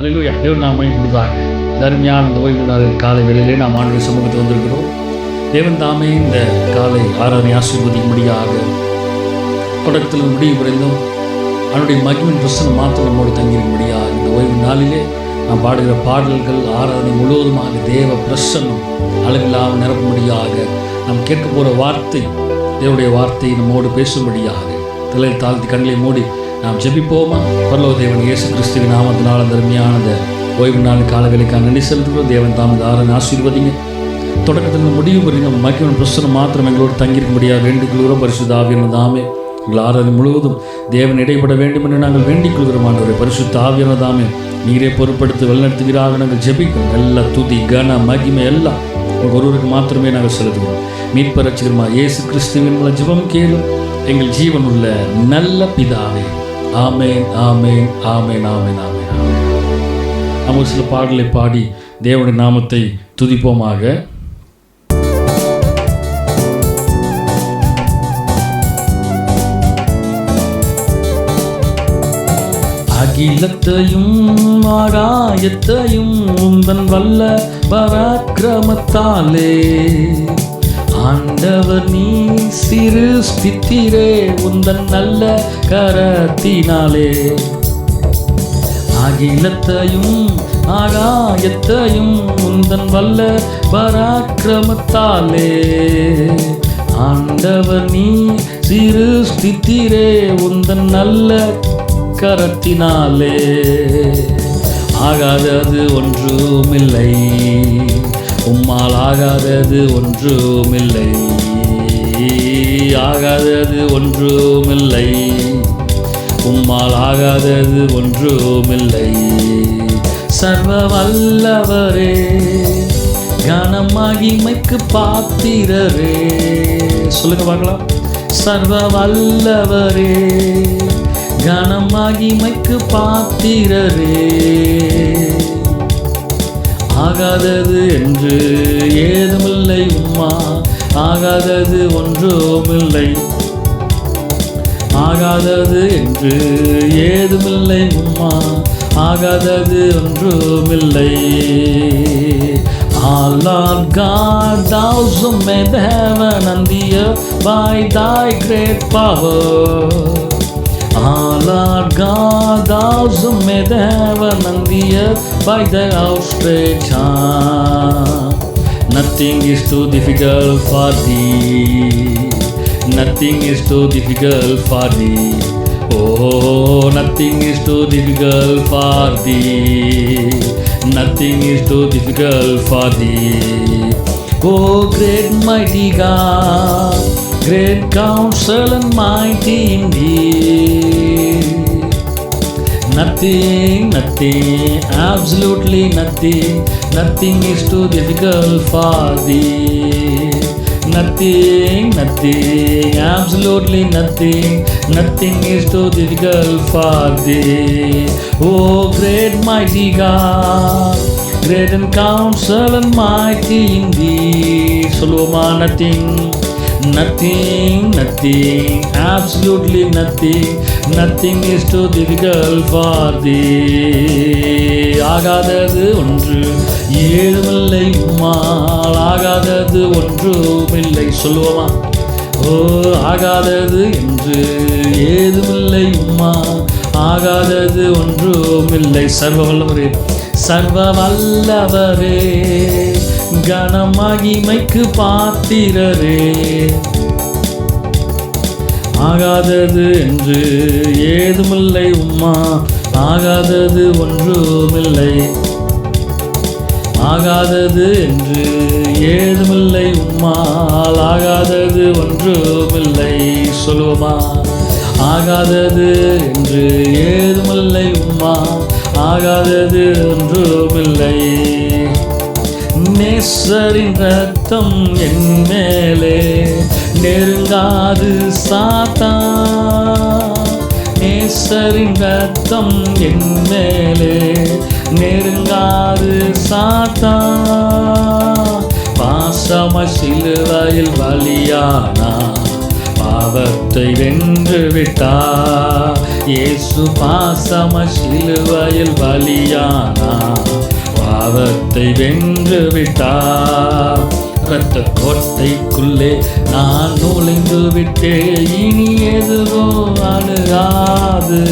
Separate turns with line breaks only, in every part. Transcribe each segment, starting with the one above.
அல்லேலூயா. தேவன் நாம கொடுத்தாங்க. தர்மியான இந்த ஓய்வு நாள் காலை வேளையிலே நாம் ஆண்டுடைய சமூகத்தை வந்திருக்கிறோம். தேவன் தாமே இந்த காலை ஆராதனை ஆசீர்வதிக்கும்படியாக தொடக்கத்தில் முடிவு வரைந்தும் அவனுடைய மகிமின் பிரசனம் மாத்திரம் நம்மோடு தங்கியிருக்கும்படியாக இந்த ஓய்வு நாளிலே நாம் பாடுகிற பாடல்கள் ஆராதனை முழுவதுமாக தேவ பிரசன்னம் அளவில்லாமல் நிரப்பும்படியாக நாம் கேட்க போகிற வார்த்தை தேவனுடைய வார்த்தை நம்மோடு பேசும்படியாக தலை தாழ்த்தி கண்களை மூடி நாம் ஜெபிப்போமா? பரலோக தேவன் இயேசு கிறிஸ்துவின் நாமத்தினால் அந்த அருமையான ஓய்வு நாள் காலவேளைக்கான நன்றி செலுத்துகிறோம். தேவன் தாம் இந்த ஆராதனை ஆசீர்வதிங்க. தொடக்கத்தில் முடிவு வரைங்க மகிமையின் பிரசனம் மாத்திரம் எங்களோடு தங்கியிருக்கும்படியாக வேண்டிக்கொள்கிறோம். பரிசுத்த ஆவியான தாமே எங்கள் ஆராதனை முழுவதும் தேவன் இடைப்பட வேண்டும் என்று நாங்கள் வேண்டிக் கொள்கிறோம். ஆண்டவரே பரிசுத்த ஆவியான தாமே நீரே பொறுப்படுத்தி வழிநடத்துவீராக நாங்கள் ஜெபிக்கிறோம். எல்லா துதி கன மகிமை எல்லாம் ஒருவருக்கு மாத்திரமே நாங்கள் செலுத்துகிறோம். மீட்பர் ரட்சகருமா இயேசு கிறிஸ்துவின் மூலம் ஜெபம் கேளும் எங்கள் ஜீவன் உள்ள நல்ல பிதாவே. ஆமேன், ஆமேன், ஆமேன், ஆமேன், ஆமேன், ஆமேன். நம்ம சில பாடலை பாடி தேவனுடைய நாமத்தை துதிப்போமாக. அகிலத்தையும் ஆகாயத்தையும் உந்தன் வல்ல பராக்கிரமத்தாலே ஆண்டவர் நீ சிருஷ்டித்தீரே உந்தன் நல்ல கரத்தினாலே. அகிலத்தையும் ஆகாயத்தையும் உந்தன் வல்ல பராக்கிரமத்தாலே ஆண்டவர் நீ சிருஷ்டித்தீரே உந்தன் நல்ல கரத்தினாலே. ஆகாதது ஒன்றுமில்லை, உம்மால் ஆகாதது ஒன்றுமில்லை, ஆகாதது ஒன்றுமில்லை, உம்மால் ஆகாதது ஒன்றுமில்லை. சர்வ வல்லவரே கனம் மகிமைக்கு பாத்திரரே. சொல்லுங்க பார்க்கலாம். சர்வ வல்லவரே கனம் மகிமைக்கு பாத்திரரே. ஆகாதது என்று ஏதுமில்லை, உம்மா ஆகாதது ஒன்றுமில்லை, ஆகாதது என்று ஏதுமில்லை, உம்மா ஆகாதது ஒன்றுமில்லை. All Lord God, thou who made the heaven and the earth by thy great power. All Lord God, thou who made the heaven and the earth by thy outstretched hand. Nothing is too difficult for thee. Nothing is too difficult for thee. Oh, nothing is too difficult for thee. Nothing is too difficult for thee. Oh, great mighty God, great counsel and mighty indeed. Nothing, nothing, absolutely nothing, nothing is too difficult for thee. Nothing, nothing, absolutely nothing, nothing is too difficult for thee. Oh, great mighty God, great in counsel and mighty indeed. Soloma, nothing, nothing, nothing, absolutely nothing, nothing is too difficult for thee. ஆகாதது ஒன்று ஏதுமில்லை, உம்மால் ஆகாதது ஒன்றுமில்லை. சொல்லுவோமா? ஓ, ஆகாதது என்று ஏதுமில்லை, உம்மா ஆகாதது ஒன்றுமில்லை. சர்வ வல்லவரே, சர்வ வல்லவரே கன மகிமைக்கு பாத்திரரே. ஆகாதது என்று ஏதுமில்லை, உம்மா ஆகாதது ஒன்றுமில்லை, ஆகாதது என்று ஏதுமில்லை, உம்மால் ஆகாதது ஒன்றுமில்லை. சொல்லுவோமா? ஆகாதது என்று ஏதுமில்லை, உம்மா ஆகாதது ஒன்றுமில்லை. நேசரின் ரத்தம் என் மேலே நெருங்காது சாத்தான். நேசரின் ரத்தம் என் மேலே நெருங்காது சாத்தான். பாசமாய் சிலுவையில் பலியானார், பாவத்தை வென்று விட்டார். இயேசு பாசம சிலுவையில் பலியானார், பாவத்தை வென்று விட்டார். இரத்த கோட்டைக்குள்ளே நான் நுழைந்து விட்டேன், இனி எதுவும் அணுகாது,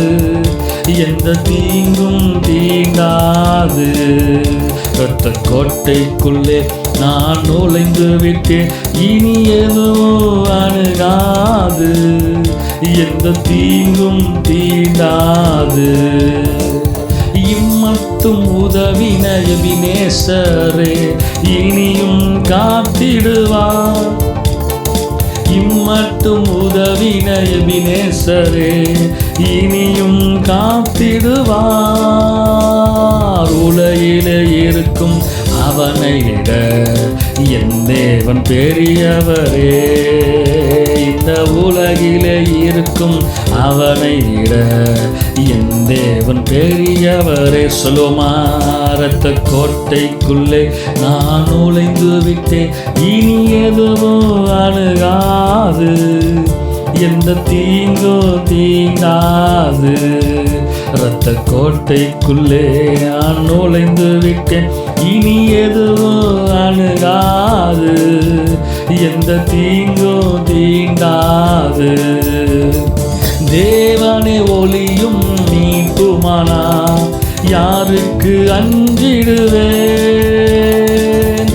எந்த தீங்கும் தீண்டாது. இரத்த கோட்டைக்குள்ளே நான் நுழைந்து விட்டேன், இனி எதுவும் அணுகாது, எந்த தீங்கும் தீண்டாது. இம்மட்டும் உதவின எபினேசரே இனியும் காத்திடுவார். இம்மட்டும் உதவின எபினேசரே இனியும் காத்திடுவார். உலகிலே இருக்கும் அவனை விட என் தேவன் பெரியவரே. இந்த உலகிலே இருக்கும் அவனை விட என் தேவன் பெரியவரே. சொல்லுமா, இரத்த கோட்டைக்குள்ளே நான் நுழைந்து விட்டேன், இனி எதுவும் அணுகாது, எந்த தீங்கோ தீண்டாது. இரத்த கோட்டைக்குள்ளே நான் நுழைந்து விட்டேன், இனி எதுவும் அணுகாது, எந்த தீங்கோ தீண்டாது. தேவனே ஒளியும் மீட்புமானா யாருக்கு அஞ்சிடுவேன்.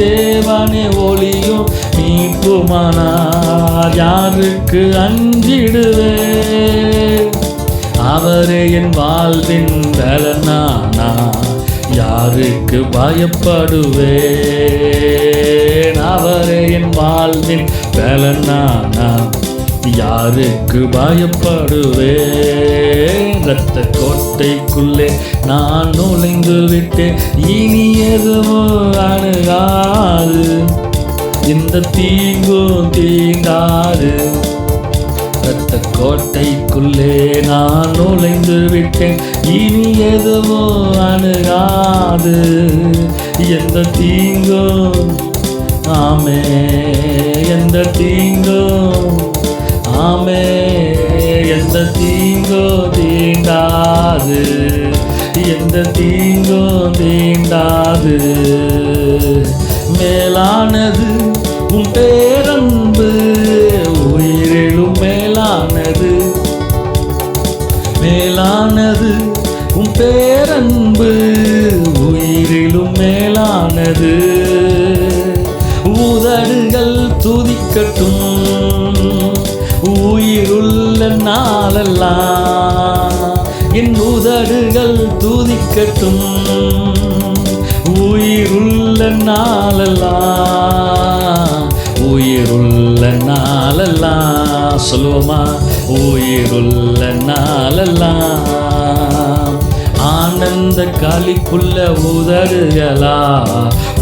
தேவனே ஒளியும் மீட்புமானா யாருக்கு அஞ்சிடுவேன். அவரே என் வாழ்வின் பலனானா யாருக்கு பயப்படுவேன். அவரே என் வாழ்வின் பலனானா யாருக்கு பயப்படுவேன். இரத்த கோட்டைக்குள்ளே நான் நுழைந்து விட்டேன், இனி எதுவும் அணுகாது, இந்த தீங்கும் தீண்டாது. இரத்த கோட்டைக்குள்ளே நான் நுழைந்து விட்டேன், இனி எதுவும் அணுகாது, எந்த தீங்கும் ஆமே, எந்த தீங்கும் ஆமே, எந்த தீங்கோ தீண்டாது, எந்த தீங்கோ தீண்டாது. மேலானது உன் பேரன்பு, உயிரிலும் மேலானது, மேலானது உன் பேரன்பு, உயிரிலும் மேலானது. உதடுகள் துதிக்கட்டும் உயிருள்ள நாளெல்லாம், என் உதடுகள் துதிக்கட்டும் உயிருள்ள நாளெல்லாம், உயிருள்ள நாளெல்லாம். சொல்லுவோமா, உயிருள்ள நாளெல்லாம். ஆனந்த களிப்புள்ள உதடுகளா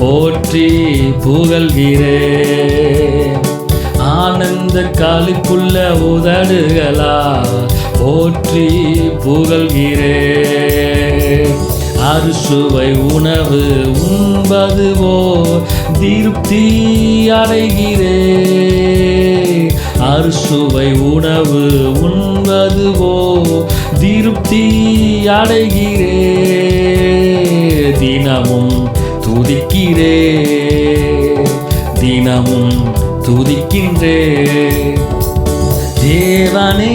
போற்றி புகழ்கிறேன். ஆனந்த களிப்புள்ள உதடுகளா போற்றி புகழ்கிறேன். அறுசுவை உணவு உண்பதுவோ திருப்தி அடைகிறேன். அறுசுவை உணவு உண்பதுவோ திருப்தி அடைகிறேன். தினமும் துதிக்கிறே, தினமும் துதிக்கின்றே. தேவனே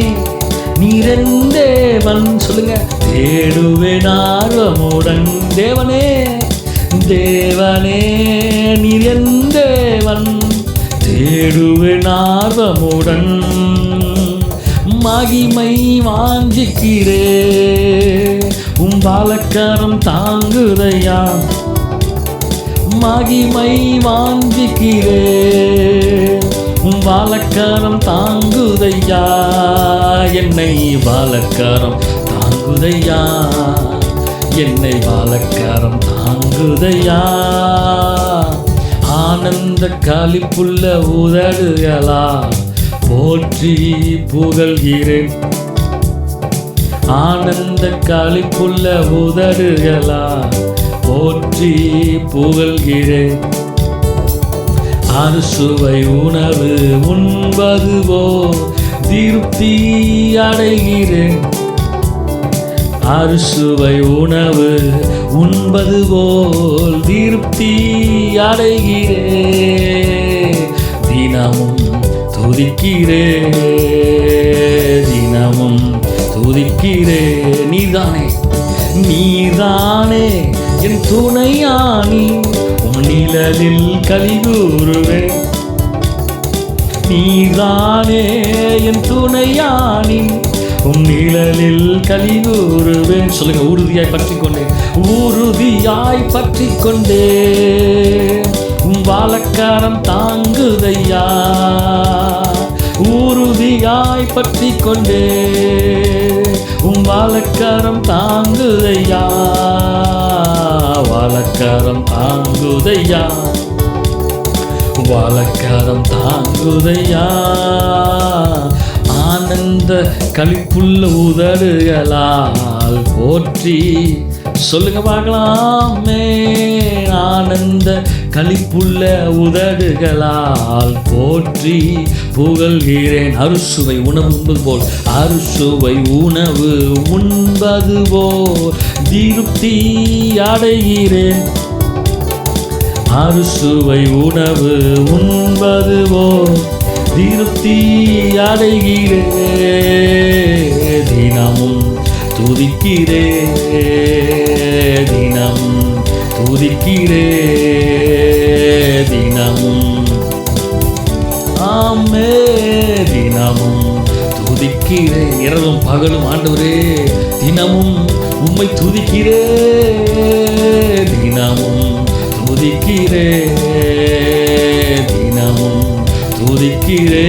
நீரெந்தேவன், சொல்லுங்க, தேடுவேன் ஆர்வமுடன். தேவனே தேவனே நீரெந்தேவன், தேடுவேன் ஆர்வமுடன். மகிமை வாஞ்சிக்கிறே, உம் பாலக்கரம் தாங்குதையா. மகிமை வாஞ்சிக்கிறே, உம் பாலக்கரம் தாங்குதையா. என்னை பாலக்கரம் தாங்குதையா, என்னை பாலக்கரம் தாங்குதையா. ஆனந்த களிப்புள்ள உதடுகளா போற்றி புகழ்கிறேன். ஆனந்த களிப்புள்ள உதடுகளா போற்றி புகழ்கிறேன். அறுசுவை உணவு உண்பதுவோ திருப்தி அடைகிறேன். அறுசுவை உணவு உண்பது போல் திருப்தி அடைகிறேன். தினமும் துதிக்கிறே, தினமும் துதிக்கிறே. நீதானே நீதானே என் துணையானி, உன் நிழலில் கலிகூறுவேன். நீதானே என் துணையானி, உன் நிழலில் கலிகூறுவேன். சொல்லுங்க, உறுதியாய் பற்றி கொண்டேன், உறுதியாய் பற்றி கொண்டேன். உன் வாலக்காரம் தாங்குதையா, உறுதியாய் பற்றி கொண்டேன். உன் வாலக்காரம் தாங்குதையா, வாலக்காரம் தாங்குதையா, வாலக்காரம் தாங்குதையா. ஆனந்த களிப்புள்ள உதடுகளால் போற்றி. சொல்லுங்க பார்க்கலாமே. ஆனந்த களிப்புள்ள உதடுகளால் போற்றி புகழ்கிறேன். அறுசுவை உணவு உண்பது போல், அறுசுவை உணவு உண்பது போல் திருப்தி அடைகிறேன். அறுசுவை உணவு உண்பது போல் திருப்தி அடைகிறேன். தினமும் துதிக்கிறே, தினமும் துதிக்கிறே, தினமும் ஆமே தினமும் துதிக்கிறே. இரவும் பகலும் ஆண்டவரே தினமும் உம்மை துதிக்கிறே, தினமும் துதிக்கிறே, தினமும் துதிக்கிறே,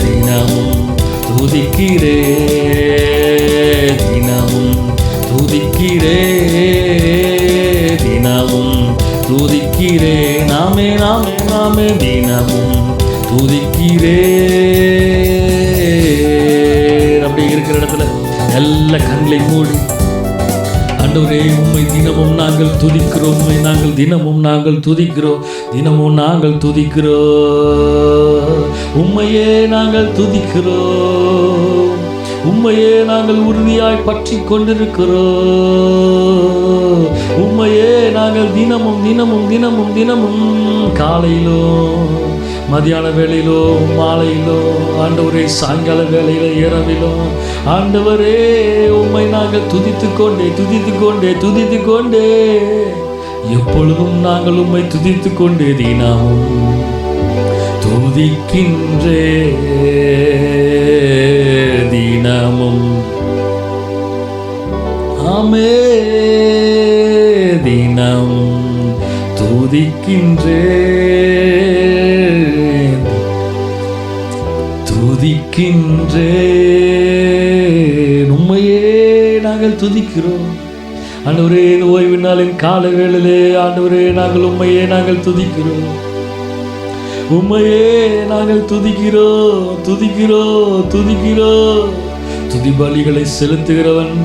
தினமும் துதிக்கிறே, தினமும் துதிக்கிறே, தினமும் துதிக்கிறே. நாமே நாமே நாமே தினமும் துதிக்கிறே. அப்படி இருக்கிற இடத்துல எல்லா கண்களை மூடி, ஆண்டவரே உம்மை தினமும் நாங்கள் துதிக்கிறோம், உம்மை நாங்கள் தினமும் நாங்கள் துதிக்கிறோம், தினமும் நாங்கள் துதிக்கிறோம். உம்மையே நாங்கள் துதிக்கிறோம், உம்மையே நாங்கள் உறுதியாய் பற்றி கொண்டிருக்கிறோம். உம்மையே நாங்கள் தினமும் தினமும் தினமும் தினமும் காலையிலோ மதியான வேளையிலோ மாலையிலோ ஆண்டவரே சாயங்கால வேளையில இரவிலோ ஆண்டவரே உம்மை நாங்கள் துதித்து கொண்டே துதித்து கொண்டே துதித்து கொண்டே எப்பொழுதும் நாங்கள் உம்மை துதித்து கொண்டே தினமும் துதிக்கின்றே. தினமும் ஆமே தினம் துதிக்கின்றேன், துதிக்கின்றேன். உம்மையே நாங்கள் துதிக்கிறோம் ஆண்டவரே. இந்த ஓய்வு நாளின் கால வேளையிலே ஆண்டவரே நாங்கள் உம்மையே நாங்கள் துதிக்கிறோம், உம்மையே நாங்கள் துதிக்கிறோம், துதிக்கிறோம், துதிக்கிறோம். துதி பலிகளை செலுத்துகிறவன்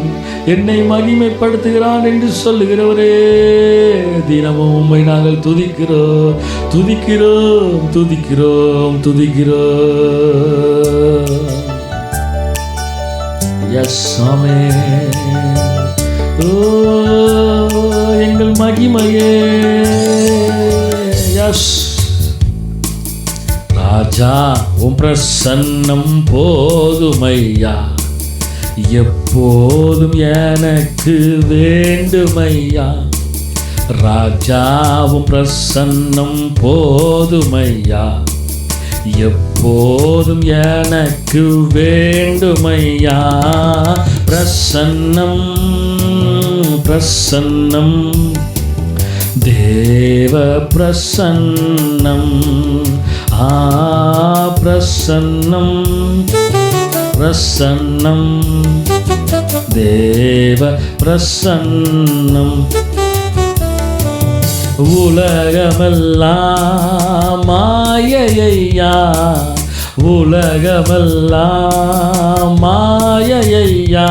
என்னை மகிமைப்படுத்துகிறான் என்று சொல்லுகிறவரே, தினமும் உம்மை நாங்கள் துதிக்கிறோம், துதிக்கிறோம், துதிக்கிறோம், துதிக்கிறோம். எஸ் ஆமே. ஓ எங்கள் மகிமையே. எஸ் ராஜா உம் பிரசன்னம் போதுமையா, எப்போதும் எனக்கு வேண்டுமையா. ராஜாவும் பிரசன்னம் போதுமையா, எப்போதும் எனக்கு வேண்டுமையா. பிரசன்னம் பிரசன்னம் தேவ பிரசன்னம். பிரசன்னம் பிரசன்னம் தேவ பிரசன்னம். உலகமெல்லாம் மாயையா, உலகமெல்லாம் மாயையா.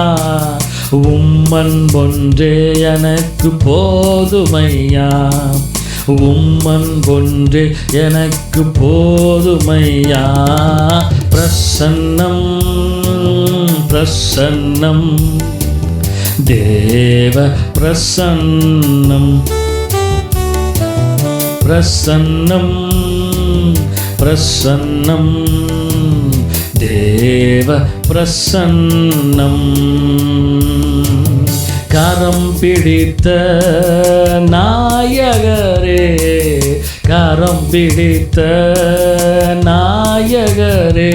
உம்மன் ஒன்றே எனக்கு போதுமையா, உம்மன் ஒன்றே எனக்கு போதுமையா. பிரசன்னம் பிரசன்னம் தேவ பிரசன்னம் பிரசன்னம் பிரசன்னம் தேவ பிரசன்னம் கரம் பிடித்த நாயகரே கரம் பிடித்த நாயகரே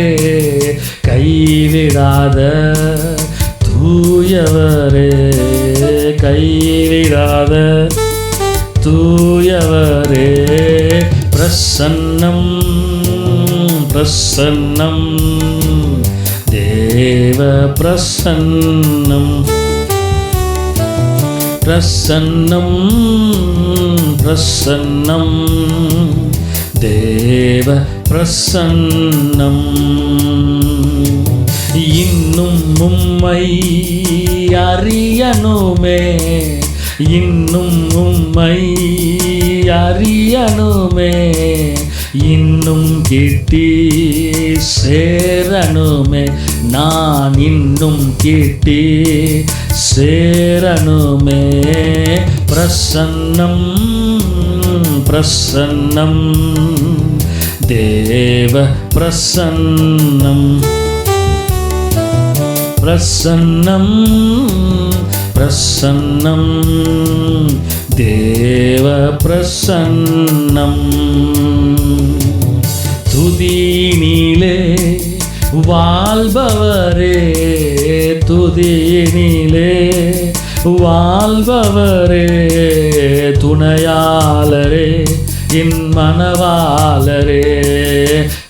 கைவிடாத தூயவரே கைவிடாத தூயவரே பிரசன்னம் பிரசன்னம் தேவ பிரசன்னம் பிரசன்னம் பிரசன்னம் தேவ பிரசன்னம் இன்னும் உம்மை அறியணுமே இன்னும் உம்மை அறியணுமே இன்னும் கிட்டி சேரணுமே நான் இன்னும் கிட்டி சேரணுமே பிரசன்னம் பிரசன்னம் தேவ பிரசன்னம் பிரசன்னம் பிரசன்னம் தேவ பிரசன்னம் துதியினிலே வாழ்பவரே துதியினிலே வாழ்பவரே துணையாளரே என் மனவாளரே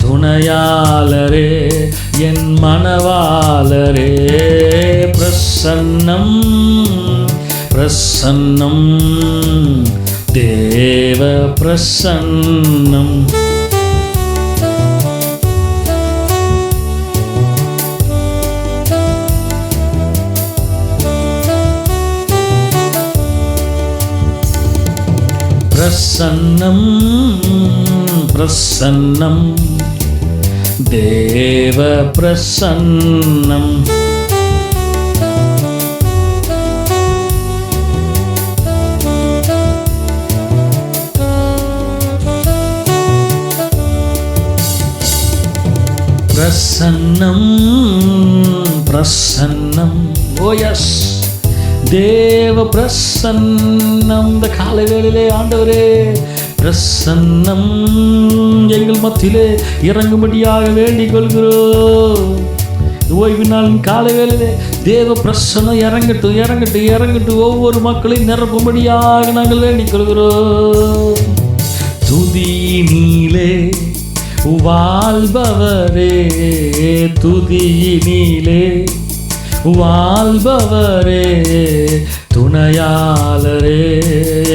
துணையாளரே என் மனவாளரே பிரசன்னம் பிரசன்னம் தேவ பிரசன்னம் பிரசன்னம் பிரசன்னம் தேவ பிரசன்னம் பிரசன்னம் பிரசன்னம் ஓ எஸ் தேவ பிரசன்னம் இந்த காலை வேளையிலே ஆண்டவரே பிரசன்னம் எங்கள் மத்தியிலே இறங்கும்படியாக வேண்டிக் கொள்கிறோம். ஓய்வு நாளின் காலை வேளையிலே தேவ பிரசன்னம் இறங்கட்டும் இறங்கட்டும் இறங்கட்டும் ஒவ்வொரு மக்களையும் நிரப்பும்படியாக நாங்கள் வேண்டிக் கொள்கிறோம். துதியினிலே வாழ்பவரே துதியினிலே வாழ்பவரே துணையாளரே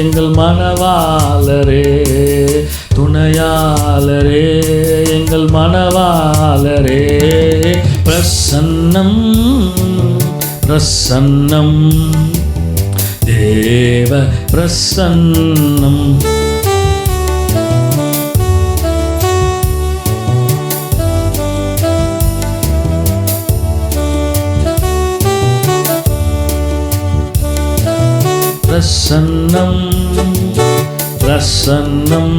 எங்கள் மனவாளரே துணையாளரே எங்கள் மனவாளரே பிரசன்னம் பிரசன்னம் தேவ பிரசன்னம் பிரசன்னம் பிரசன்னம்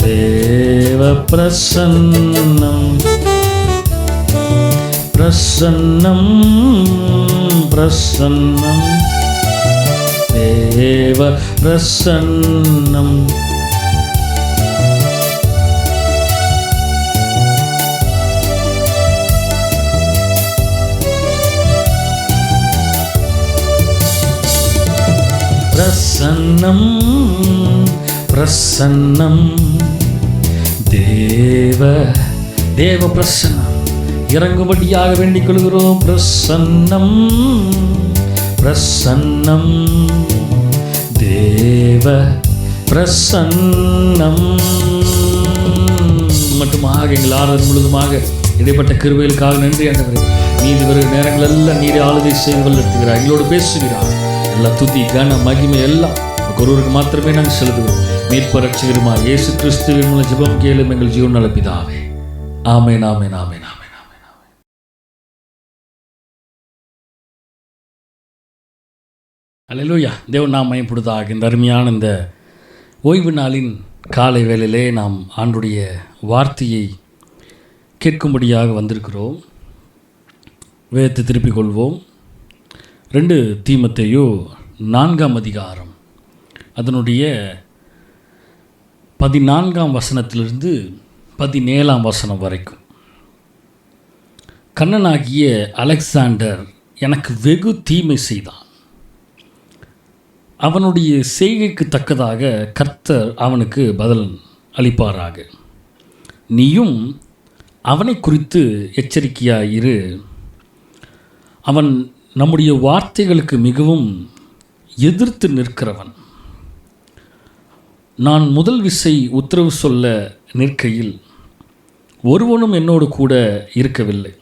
தேவ பிரசன்னம் பிரசன்னம் பிரசன்னம் தேவ பிரசன்னம் பிரசன்னம் பிரசன்னம் தேவ தேவ பிரசன்னம் இறங்கும்படியாக வேண்டிக் கொள்கிறோம். பிரசன்னம் பிரசன்னம் தேவ பிரசன்னம் மட்டுமாக எங்கள் ஆராதனை முழுதுமாக இடைப்பட்ட கிருபைகளுக்காக நன்றி ஆண்டவரே. நீதி வருகிற நேரங்கள் எல்லாம் நீரை ஆளுகை செய்து வளர்த்துகிறார், எங்களோடு பேசுகிறார். எல்லா துதி கன மகிமை எல்லாம் ஒருவருக்கு மாத்திரமே நாங்கள் செலுத்துகிறோம். மீட்பு ரட்சகருமாய் இயேசு கிறிஸ்துவின் மூலம் ஜெபம் கேளும் எங்கள் ஜீவன் நல்ல பிதாவே, ஆமென், ஆமென், ஆமென், ஆமென், ஆமென், ஆமென். அல்லேலூயா. தேவன் நாம் மகிமைப்படுவதாக. இந்த அருமையான இந்த ஓய்வு நாளின் காலை வேளையிலே நாம் ஆண்டுடைய வார்த்தையை கேட்கும்படியாக வந்திருக்கிறோம். வேதத்தை திருப்பிக் கொள்வோம். 2 தீமோத்தேயு 4ஆம் அதிகாரம் அதனுடைய 14ஆம் வசனத்திலிருந்து 17ஆம் வசனம் வரைக்கும். கண்ணனாகிய அலெக்சாண்டர் எனக்கு வெகு தீமை செய்தான். அவனுடைய செய்கைக்கு தக்கதாக கர்த்தர் அவனுக்கு பதில் அளிப்பாராக. நீயும் அவனை குறித்து எச்சரிக்கையாயிரு. அவன் நம்முடைய வார்த்தைகளுக்கு மிகவும் எதிர்த்து நிற்கிறவன். நான் முதல் விசை உத்தரவு சொல்ல நிற்கையில் ஒருவனும் என்னோடு கூட இருக்கவில்லை.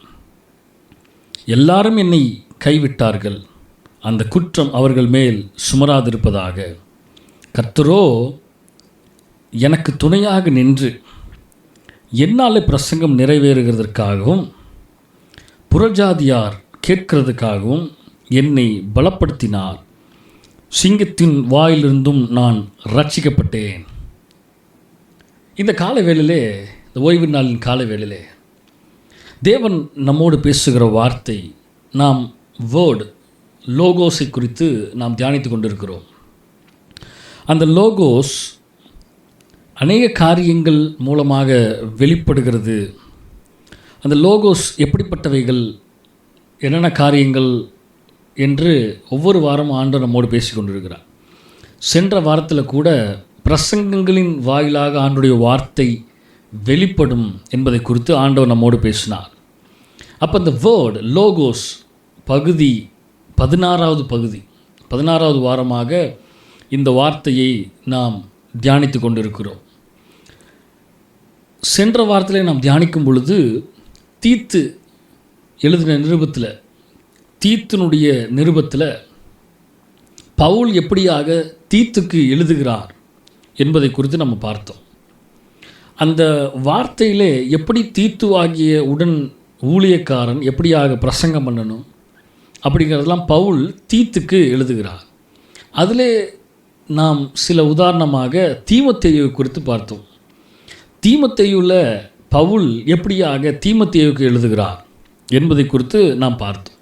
எல்லாரும் என்னை கைவிட்டார்கள். அந்த குற்றம் அவர்கள் மேல் சுமராதிருப்பதாக. கர்த்தரோ எனக்கு துணையாக நின்று என்னாலே பிரசங்கம் நிறைவேறுகிறதற்காகவும் புறஜாதியார் கேட்கிறதுக்காகவும் என்னை பலப்படுத்தினார். சிங்கத்தின் வாயிலிருந்தும் நான் ரட்சிக்கப்பட்டேன். இந்த காலை வேளையிலே, இந்த ஓய்வு நாளின் காலை வேளையிலே தேவன் நம்மோடு பேசுகிற வார்த்தை, நாம் வேர்டு லோகோஸை குறித்து நாம் தியானித்து கொண்டிருக்கிறோம். அந்த லோகோஸ் அநேக காரியங்கள் மூலமாக வெளிப்படுகிறது. அந்த லோகோஸ் எப்படிப்பட்டவைகள், என்னென்ன காரியங்கள் என்று ஒவ்வொரு வாரம் ஆண்டவர் நம்மோடு பேசி கொண்டிருக்கிறார். சென்ற வாரத்தில் கூட பிரசங்கங்களின் வாயிலாக ஆண்டுடைய வார்த்தை வெளிப்படும் என்பதை குறித்து ஆண்டவர் நம்மோடு பேசினார். அப்போ இந்த வேர்டு லோகோஸ் பகுதி 16வது வாரமாக இந்த வார்த்தையை நாம் தியானித்து கொண்டிருக்கிறோம். சென்ற வாரத்திலே நாம் தியானிக்கும் பொழுது தீத்து எழுதின நிருபத்தில், தீத்தினுடைய நிருபத்தில் பவுல் எப்படியாக தீத்துக்கு எழுதுகிறார் என்பதை குறித்து நம்ம பார்த்தோம். அந்த வார்த்தையிலே எப்படி தீத்துவாகிய உடன் ஊழியக்காரன் எப்படியாக பிரசங்கம் பண்ணணும் அப்படிங்கிறதெல்லாம் பவுல் தீத்துக்கு எழுதுகிறார். அதிலே நாம் சில உதாரணமாக தீமோத்தேயு குறித்து பார்த்தோம். தீமோத்தேயுவில் பவுல் எப்படியாக தீமோத்தேயுக்கு எழுதுகிறார் என்பதை குறித்து நாம் பார்த்தோம்.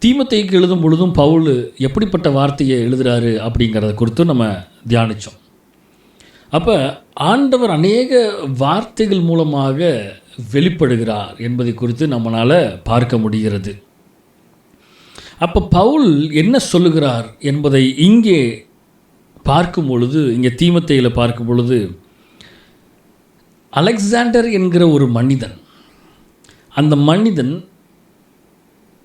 தீமோத்தேயுக்கு எழுதும் பொழுதும் பவுல் எப்படிப்பட்ட வார்த்தையை எழுதுகிறாரு அப்படிங்கிறத குறித்து நம்ம தியானித்தோம். அப்போ ஆண்டவர் அநேக வார்த்தைகள் மூலமாக வெளிப்படுகிறார் என்பதை குறித்து நம்மளால் பார்க்க முடிகிறது. அப்போ பவுல் என்ன சொல்லுகிறார் என்பதை இங்கே பார்க்கும் பொழுது, இங்கே தீமோத்தேயுவில் பார்க்கும் பொழுது, அலெக்சாண்டர் என்கிற ஒரு மனிதன், அந்த மனிதன்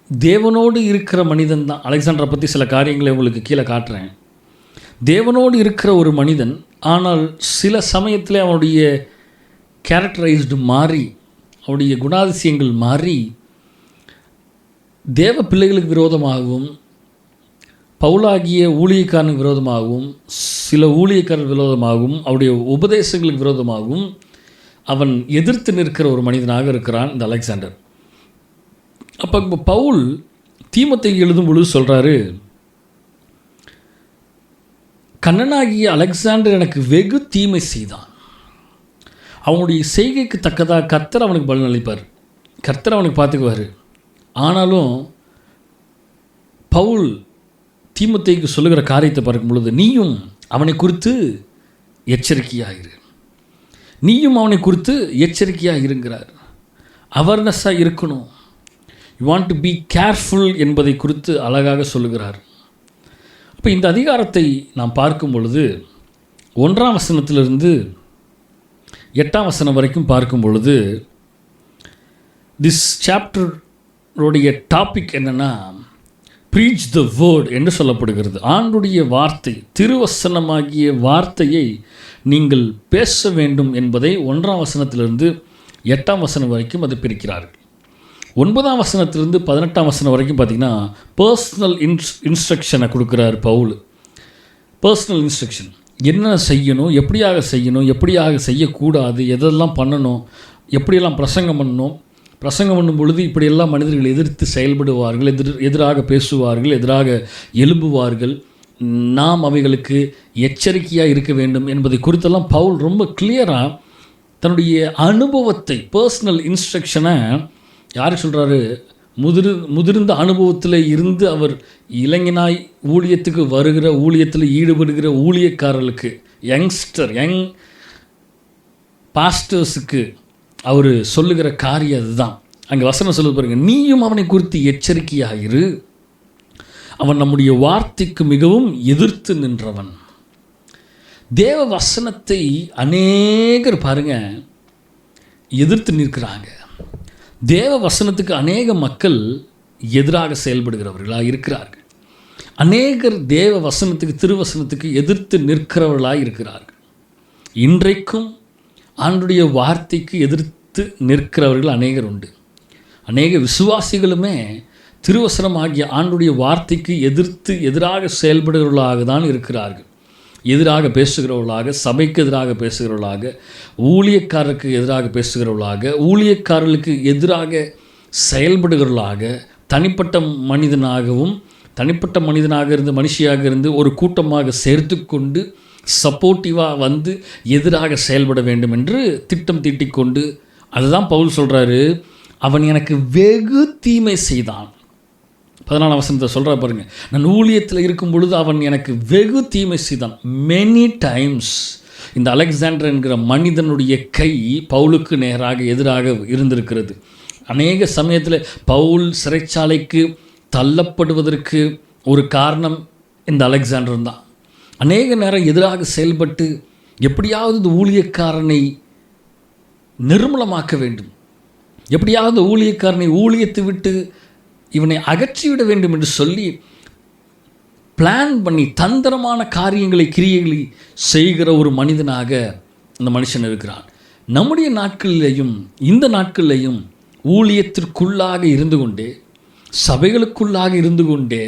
தேவனோடு இருக்கிற மனிதன் தான். அலெக்சாண்டரை பற்றி சில காரியங்களை உங்களுக்கு கீழே காட்டுறேன். தேவனோடு இருக்கிற ஒரு மனிதன், ஆனால் சில சமயத்தில் அவனுடைய கேரக்டரைஸ்டு மாறி, அவனுடைய குணாதிசயங்கள் மாறி தேவ பிள்ளைகளுக்கு விரோதமாகவும் பவுலாகிய ஊழியக்காரனுக்கு விரோதமாகவும் சில ஊழியக்காரர் விரோதமாகவும் அவருடைய உபதேசங்களுக்கு விரோதமாகவும் அவன் எதிர்த்து நிற்கிற ஒரு மனிதனாக இருக்கிறான் இந்த அலெக்சாண்டர். அப்போ இப்போ பவுல் தீமோத்தேயுக்கு எழுதும் பொழுது சொல்கிறாரு, கண்ணனாகிய அலெக்சாண்டர் எனக்கு வெகு தீமை செய்தான். அவனுடைய செய்கைக்கு தக்கதாக கர்த்தர் அவனுக்கு பலன் அளிப்பார், கர்த்தர் அவனுக்கு பார்த்துக்குவார். ஆனாலும் பவுல் தீமோத்தேயுக்கு சொல்லுகிற காரியத்தை பார்க்கும் பொழுது, நீயும் அவனை குறித்து எச்சரிக்கையாயிரு, நீயும் அவனை குறித்து எச்சரிக்கையாக இருங்கிறார். அவேர்னஸாக இருக்கணும். You want to be careful என்பதை குறித்து அழகாக சொல்லுகிறார். அப்போ இந்த அதிகாரத்தை நாம் பார்க்கும் பொழுது 1ஆம் வசனத்திலிருந்து 8ஆம் வசனம் வரைக்கும் பார்க்கும் பொழுது, திஸ் சாப்டருடைய டாபிக் என்னென்னா ப்ரீச் த வேர்ட் என்று சொல்லப்படுகிறது. ஆண்டுடைய வார்த்தை, திருவசனமாகிய வார்த்தையை நீங்கள் பேச வேண்டும் என்பதை 1ஆம் வசனத்திலிருந்து 8ஆம் வசனம் வரைக்கும் அது பிரிக்கிறார்கள். 9ஆம் வசனத்திலிருந்து 18ஆம் வசனம் வரைக்கும் பார்த்திங்கன்னா பர்சனல் இன்ஸ்ட்ரக்ஷனை கொடுக்குறார் பவுல். பர்சனல் இன்ஸ்ட்ரக்ஷன், என்ன செய்யணும், எப்படியாக செய்யணும், எப்படியாக செய்யக்கூடாது, எதெல்லாம் பண்ணணும், எப்படியெல்லாம் பிரசங்கம் பண்ணணும், பிரசங்கம் பண்ணும் பொழுது இப்படியெல்லாம் மனிதர்கள் எதிர்த்து செயல்படுவார்கள், எதிராக பேசுவார்கள், எதிராக எழும்புவார்கள், நாம் அவைகளுக்கு எச்சரிக்கையாக இருக்க வேண்டும் என்பதை குறித்தெல்லாம் பவுல் ரொம்ப கிளியராக தன்னுடைய அனுபவத்தை, பர்சனல் இன்ஸ்ட்ரக்ஷனை யார் சொல்கிறாரு, முதிர்ந்த அனுபவத்தில் இருந்து அவர் இளைஞனாய் ஊழியத்துக்கு வருகிற, ஊழியத்தில் ஈடுபடுகிற ஊழியக்காரர்களுக்கு, யங் பாஸ்டர்ஸுக்கு அவர் சொல்லுகிற காரியம் அதுதான். அங்கே வசனம் சொல்ல பாருங்க, நீயும் அவனை குறித்து எச்சரிக்கையாயிரு, அவன் நம்முடைய வார்த்தைக்கு மிகவும் எதிர்த்து நின்றவன். தேவ வசனத்தை அநேகர் பாருங்க எதிர்த்து நிற்கிறாங்க. தேவ வசனத்துக்கு அநேக மக்கள் எதிராக செயல்படுகிறவர்களாக இருக்கிறார்கள். அநேகர் தேவ வசனத்துக்கு, திருவசனத்துக்கு எதிர்த்து நிற்கிறவர்களாக இருக்கிறார்கள். இன்றைக்கும் ஆண்டுடைய வார்த்தைக்கு எதிர்த்து நிற்கிறவர்கள் அநேகர் உண்டு. அநேக விசுவாசிகளுமே திருவசனம் ஆகிய ஆண்டுடைய வார்த்தைக்கு எதிராக செயல்படுகிறவர்களாக தான் இருக்கிறார்கள். எதிராக பேசுகிறவர்களாக, சபைக்கு எதிராக பேசுகிறவர்களாக, ஊழியக்காரருக்கு எதிராக பேசுகிறவர்களாக, ஊழியக்காரர்களுக்கு எதிராக செயல்படுகிறவர்களாக, தனிப்பட்ட மனிதனாக இருந்து, மனுஷியாக இருந்து ஒரு கூட்டமாக சேர்த்து கொண்டு சப்போர்ட்டிவாக வந்து எதிராக செயல்பட வேண்டும் என்று திட்டம் தீட்டிக்கொண்டு, அதுதான் பவுல் சொல்கிறாரு, அவன் எனக்கு வெகு தீமை செய்தான். 14 வசனத்தை சொல்கிற பாருங்க, நான் ஊழியத்தில் இருக்கும் பொழுது அவன் எனக்கு வெகு தீமை செய்தான். மெனி டைம்ஸ் இந்த அலெக்சாண்டர் என்கிற மனிதனுடைய கை பவுலுக்கு நேராக எதிராக இருந்திருக்கிறது. அநேக சமயத்தில் பவுல் சிறைச்சாலைக்கு தள்ளப்படுவதற்கு ஒரு காரணம் இந்த அலெக்சாண்டர் தான். அநேக நேரம் எதிராக செயல்பட்டு எப்படியாவது இந்த ஊழியக்காரனை நிர்மூலமாக்க வேண்டும், எப்படியாவது ஊழியக்காரனை ஊழியத்தை விட்டு இவனை அகற்றிவிட வேண்டும் என்று சொல்லி பிளான் பண்ணி தந்திரமான காரியங்களை, கிரியைகளை செய்கிற ஒரு மனிதனாக இந்த மனுஷன் இருக்கிறான். நம்முடைய நாட்களிலேயும் இந்த நாட்களிலேயும் ஊழியத்திற்குள்ளாக இருந்து கொண்டே, சபைகளுக்குள்ளாக இருந்து கொண்டே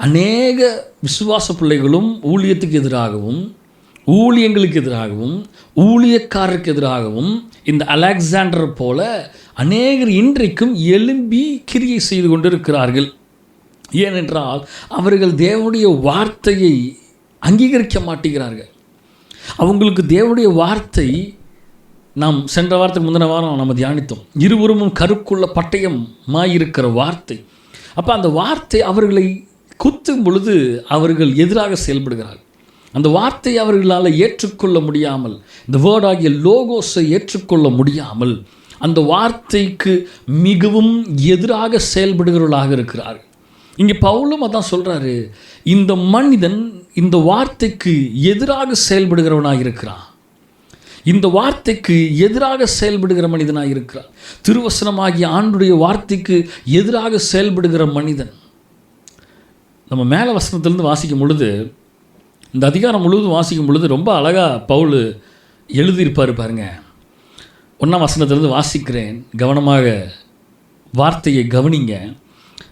அநேக விசுவாச பிள்ளைகளும் ஊழியத்துக்கு எதிராகவும், ஊழியங்களுக்கு எதிராகவும், ஊழியக்காரருக்கு எதிராகவும் இந்த அலெக்சாண்டர் போல அநேகர் இன்றைக்கும் எழும்பி கிரியை செய்து கொண்டிருக்கிறார்கள். ஏனென்றால் அவர்கள் தேவனுடைய வார்த்தையை அங்கீகரிக்க மாட்டேங்கிறார்கள். அவங்களுக்கு தேவனுடைய வார்த்தை, நாம் சென்ற வாரத்துக்கு முந்தின வாரம் நம்ம தியானித்தோம், இருபுறமும் கருக்குள்ள பட்டயமாயிருக்கிற வார்த்தை. அப்போ அந்த வார்த்தை அவர்களை குத்தும் பொழுது அவர்கள் எதிராக செயல்படுகிறார்கள். அந்த வார்த்தையை அவர்களால் ஏற்றுக்கொள்ள முடியாமல், இந்த வேர்டாகிய லோகோஸை ஏற்றுக்கொள்ள முடியாமல் அந்த வார்த்தைக்கு மிகவும் எதிராக செயல்படுகிறவர்களாக இருக்கிறார்கள். இங்கே பவுலும் அதான் சொல்கிறாரு, இந்த மனிதன் இந்த வார்த்தைக்கு எதிராக செயல்படுகிறவனாக இருக்கிறான், இந்த வார்த்தைக்கு எதிராக செயல்படுகிற மனிதனாக இருக்கிறான். திருவசனமாகிய ஆண்டுடைய வார்த்தைக்கு எதிராக செயல்படுகிற மனிதன். நம்ம மேலே வசனத்திலேருந்து வாசிக்கும் பொழுது, இந்த அதிகாரம் முழுவதும் வாசிக்கும் பொழுது ரொம்ப அழகாக பவுல் எழுதியிருப்பார் பாருங்க. 1ஆம் வசனத்திலிருந்து வாசிக்கிறேன், கவனமாக வார்த்தையை கவனிங்க.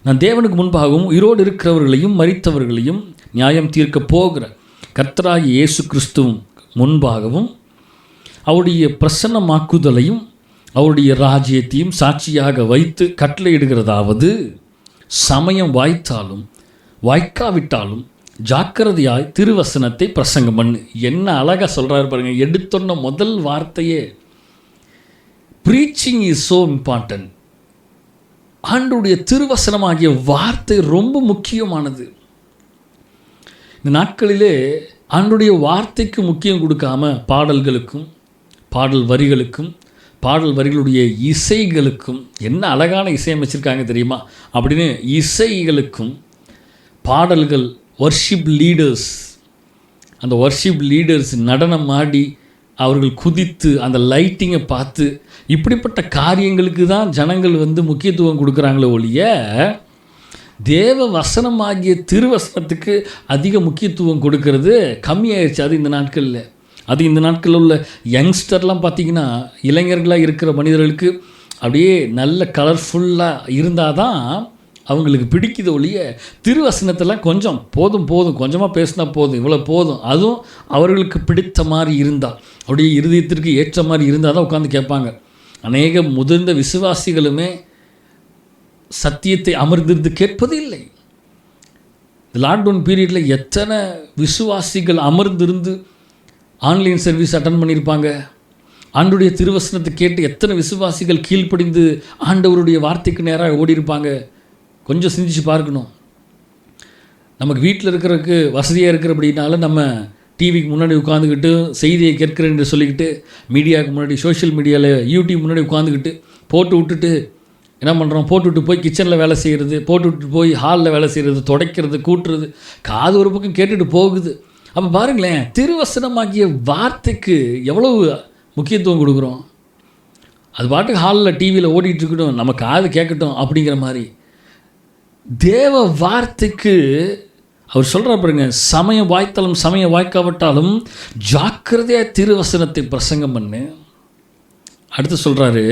நான் தேவனுக்கு முன்பாகவும் உயிரோடு இருக்கிறவர்களையும் மரித்தவர்களையும் நியாயம் தீர்க்க போகிற கர்த்தராகிய இயேசு கிறிஸ்துவும் முன்பாகவும் அவருடைய பிரசன்னமாக்குதலையும் அவருடைய ராஜ்யத்தையும் சாட்சியாக வைத்து கட்டளையிடுகிறதாவது, சமயம் வாய்த்தாலும் வாய்க்காவிட்டாலும் ஜாக்கிரதையாய் திருவசனத்தை பிரசங்கம் பண்ணு. என்ன அழகாக சொல்கிறாரு பாருங்க. எடுத்தொன்ன முதல் வார்த்தையே, ப்ரீச்சிங் இஸ் ஸோ இம்பார்ட்டன்ட். ஆண்டுடைய திருவசனமாகிய வார்த்தை ரொம்ப முக்கியமானது. இந்த நாட்களிலே ஆண்டுடைய வார்த்தைக்கு முக்கியம் கொடுக்காம பாடல்களுக்கும், பாடல் வரிகளுக்கும், பாடல் வரிகளுடைய இசைகளுக்கும், என்ன அழகான இசையமைச்சிருக்காங்க தெரியுமா, அப்படின்னு இசைகளுக்கும், பாடல்கள், வர்ஷிப் லீடர்ஸ், அந்த வர்ஷிப் லீடர்ஸ் நடனம் ஆடி அவர்கள் குதித்து அந்த லைட்டிங்கை பார்த்து, இப்படிப்பட்ட காரியங்களுக்கு தான் ஜனங்கள் முக்கியத்துவம் கொடுக்குறாங்களே ஒழிய தேவ வசனமாகிய திருவசனத்துக்கு அதிக முக்கியத்துவம் கொடுக்கறது கம்மியாயிடுச்சு. அது இந்த நாட்களில் உள்ள யங்ஸ்டர்லாம் பார்த்திங்கன்னா, இளைஞர்களாக இருக்கிற மனிதர்களுக்கு அப்படியே நல்ல கலர்ஃபுல்லாக இருந்தால் தான் அவங்களுக்கு பிடிக்குது ஒழிய, திருவசனத்தெல்லாம் கொஞ்சம் போதும் கொஞ்சமாக பேசினா போதும், இவ்வளோ போதும், அதுவும் அவர்களுக்கு பிடித்த மாதிரி இருந்தால், அப்படியே இருதயத்திற்கு ஏற்ற மாதிரி இருந்தால் தான் உட்காந்து கேட்பாங்க. அநேக முதிர்ந்த விசுவாசிகளுமே சத்தியத்தை அமர்ந்திருந்து கேட்பது இல்லை. இந்த லாக்டவுன் பீரியடில் எத்தனை விசுவாசிகள் அமர்ந்திருந்து ஆன்லைன் சர்வீஸ் அட்டன் பண்ணியிருப்பாங்க. ஆண்டவருடைய திருவசனத்தை கேட்டு எத்தனை விசுவாசிகள் கீழ்ப்படிந்து ஆண்டவருடைய வார்த்தைக்கு நேராக ஓடியிருப்பாங்க. கொஞ்சம் சிந்திச்சு பார்க்கணும். நமக்கு வீட்டில் இருக்கிறதுக்கு வசதியாக இருக்கிறபடினால நம்ம டிவிக்கு முன்னாடி உட்காந்துக்கிட்டு செய்தியை கேட்குறேன் என்று சொல்லிக்கிட்டு மீடியாவுக்கு முன்னாடி சோஷியல் மீடியாவில் யூடியூப் முன்னாடி உட்காந்துக்கிட்டு போட்டு விட்டுட்டு என்ன பண்ணுறோம், போட்டு விட்டு போய் கிச்சனில் வேலை செய்கிறது, போட்டு விட்டு போய் ஹாலில் வேலை செய்கிறது, துடைக்கிறது, கூட்டுறது, காது ஒரு பக்கம் கேட்டுட்டு போகுது. அப்போ பாருங்களேன், திருவசனமாகிய வார்த்தைக்கு எவ்வளவு முக்கியத்துவம் கொடுக்குறோம். அது பாட்டுக்கு ஹாலில் டிவியில் ஓடிட்டு இருக்கட்டும், நம்ம காது கேட்கட்டும் அப்படிங்கிற மாதிரி தேவ வார்த்தைக்கு அவர் சொல்கிறார் பாருங்க, சமயம் வாய்த்தாலும் சமயம் வாய்க்காவிட்டாலும் ஜாக்கிரதையாக திருவசனத்தை பிரசங்கம் பண்ணு. அடுத்து சொல்கிறாரு,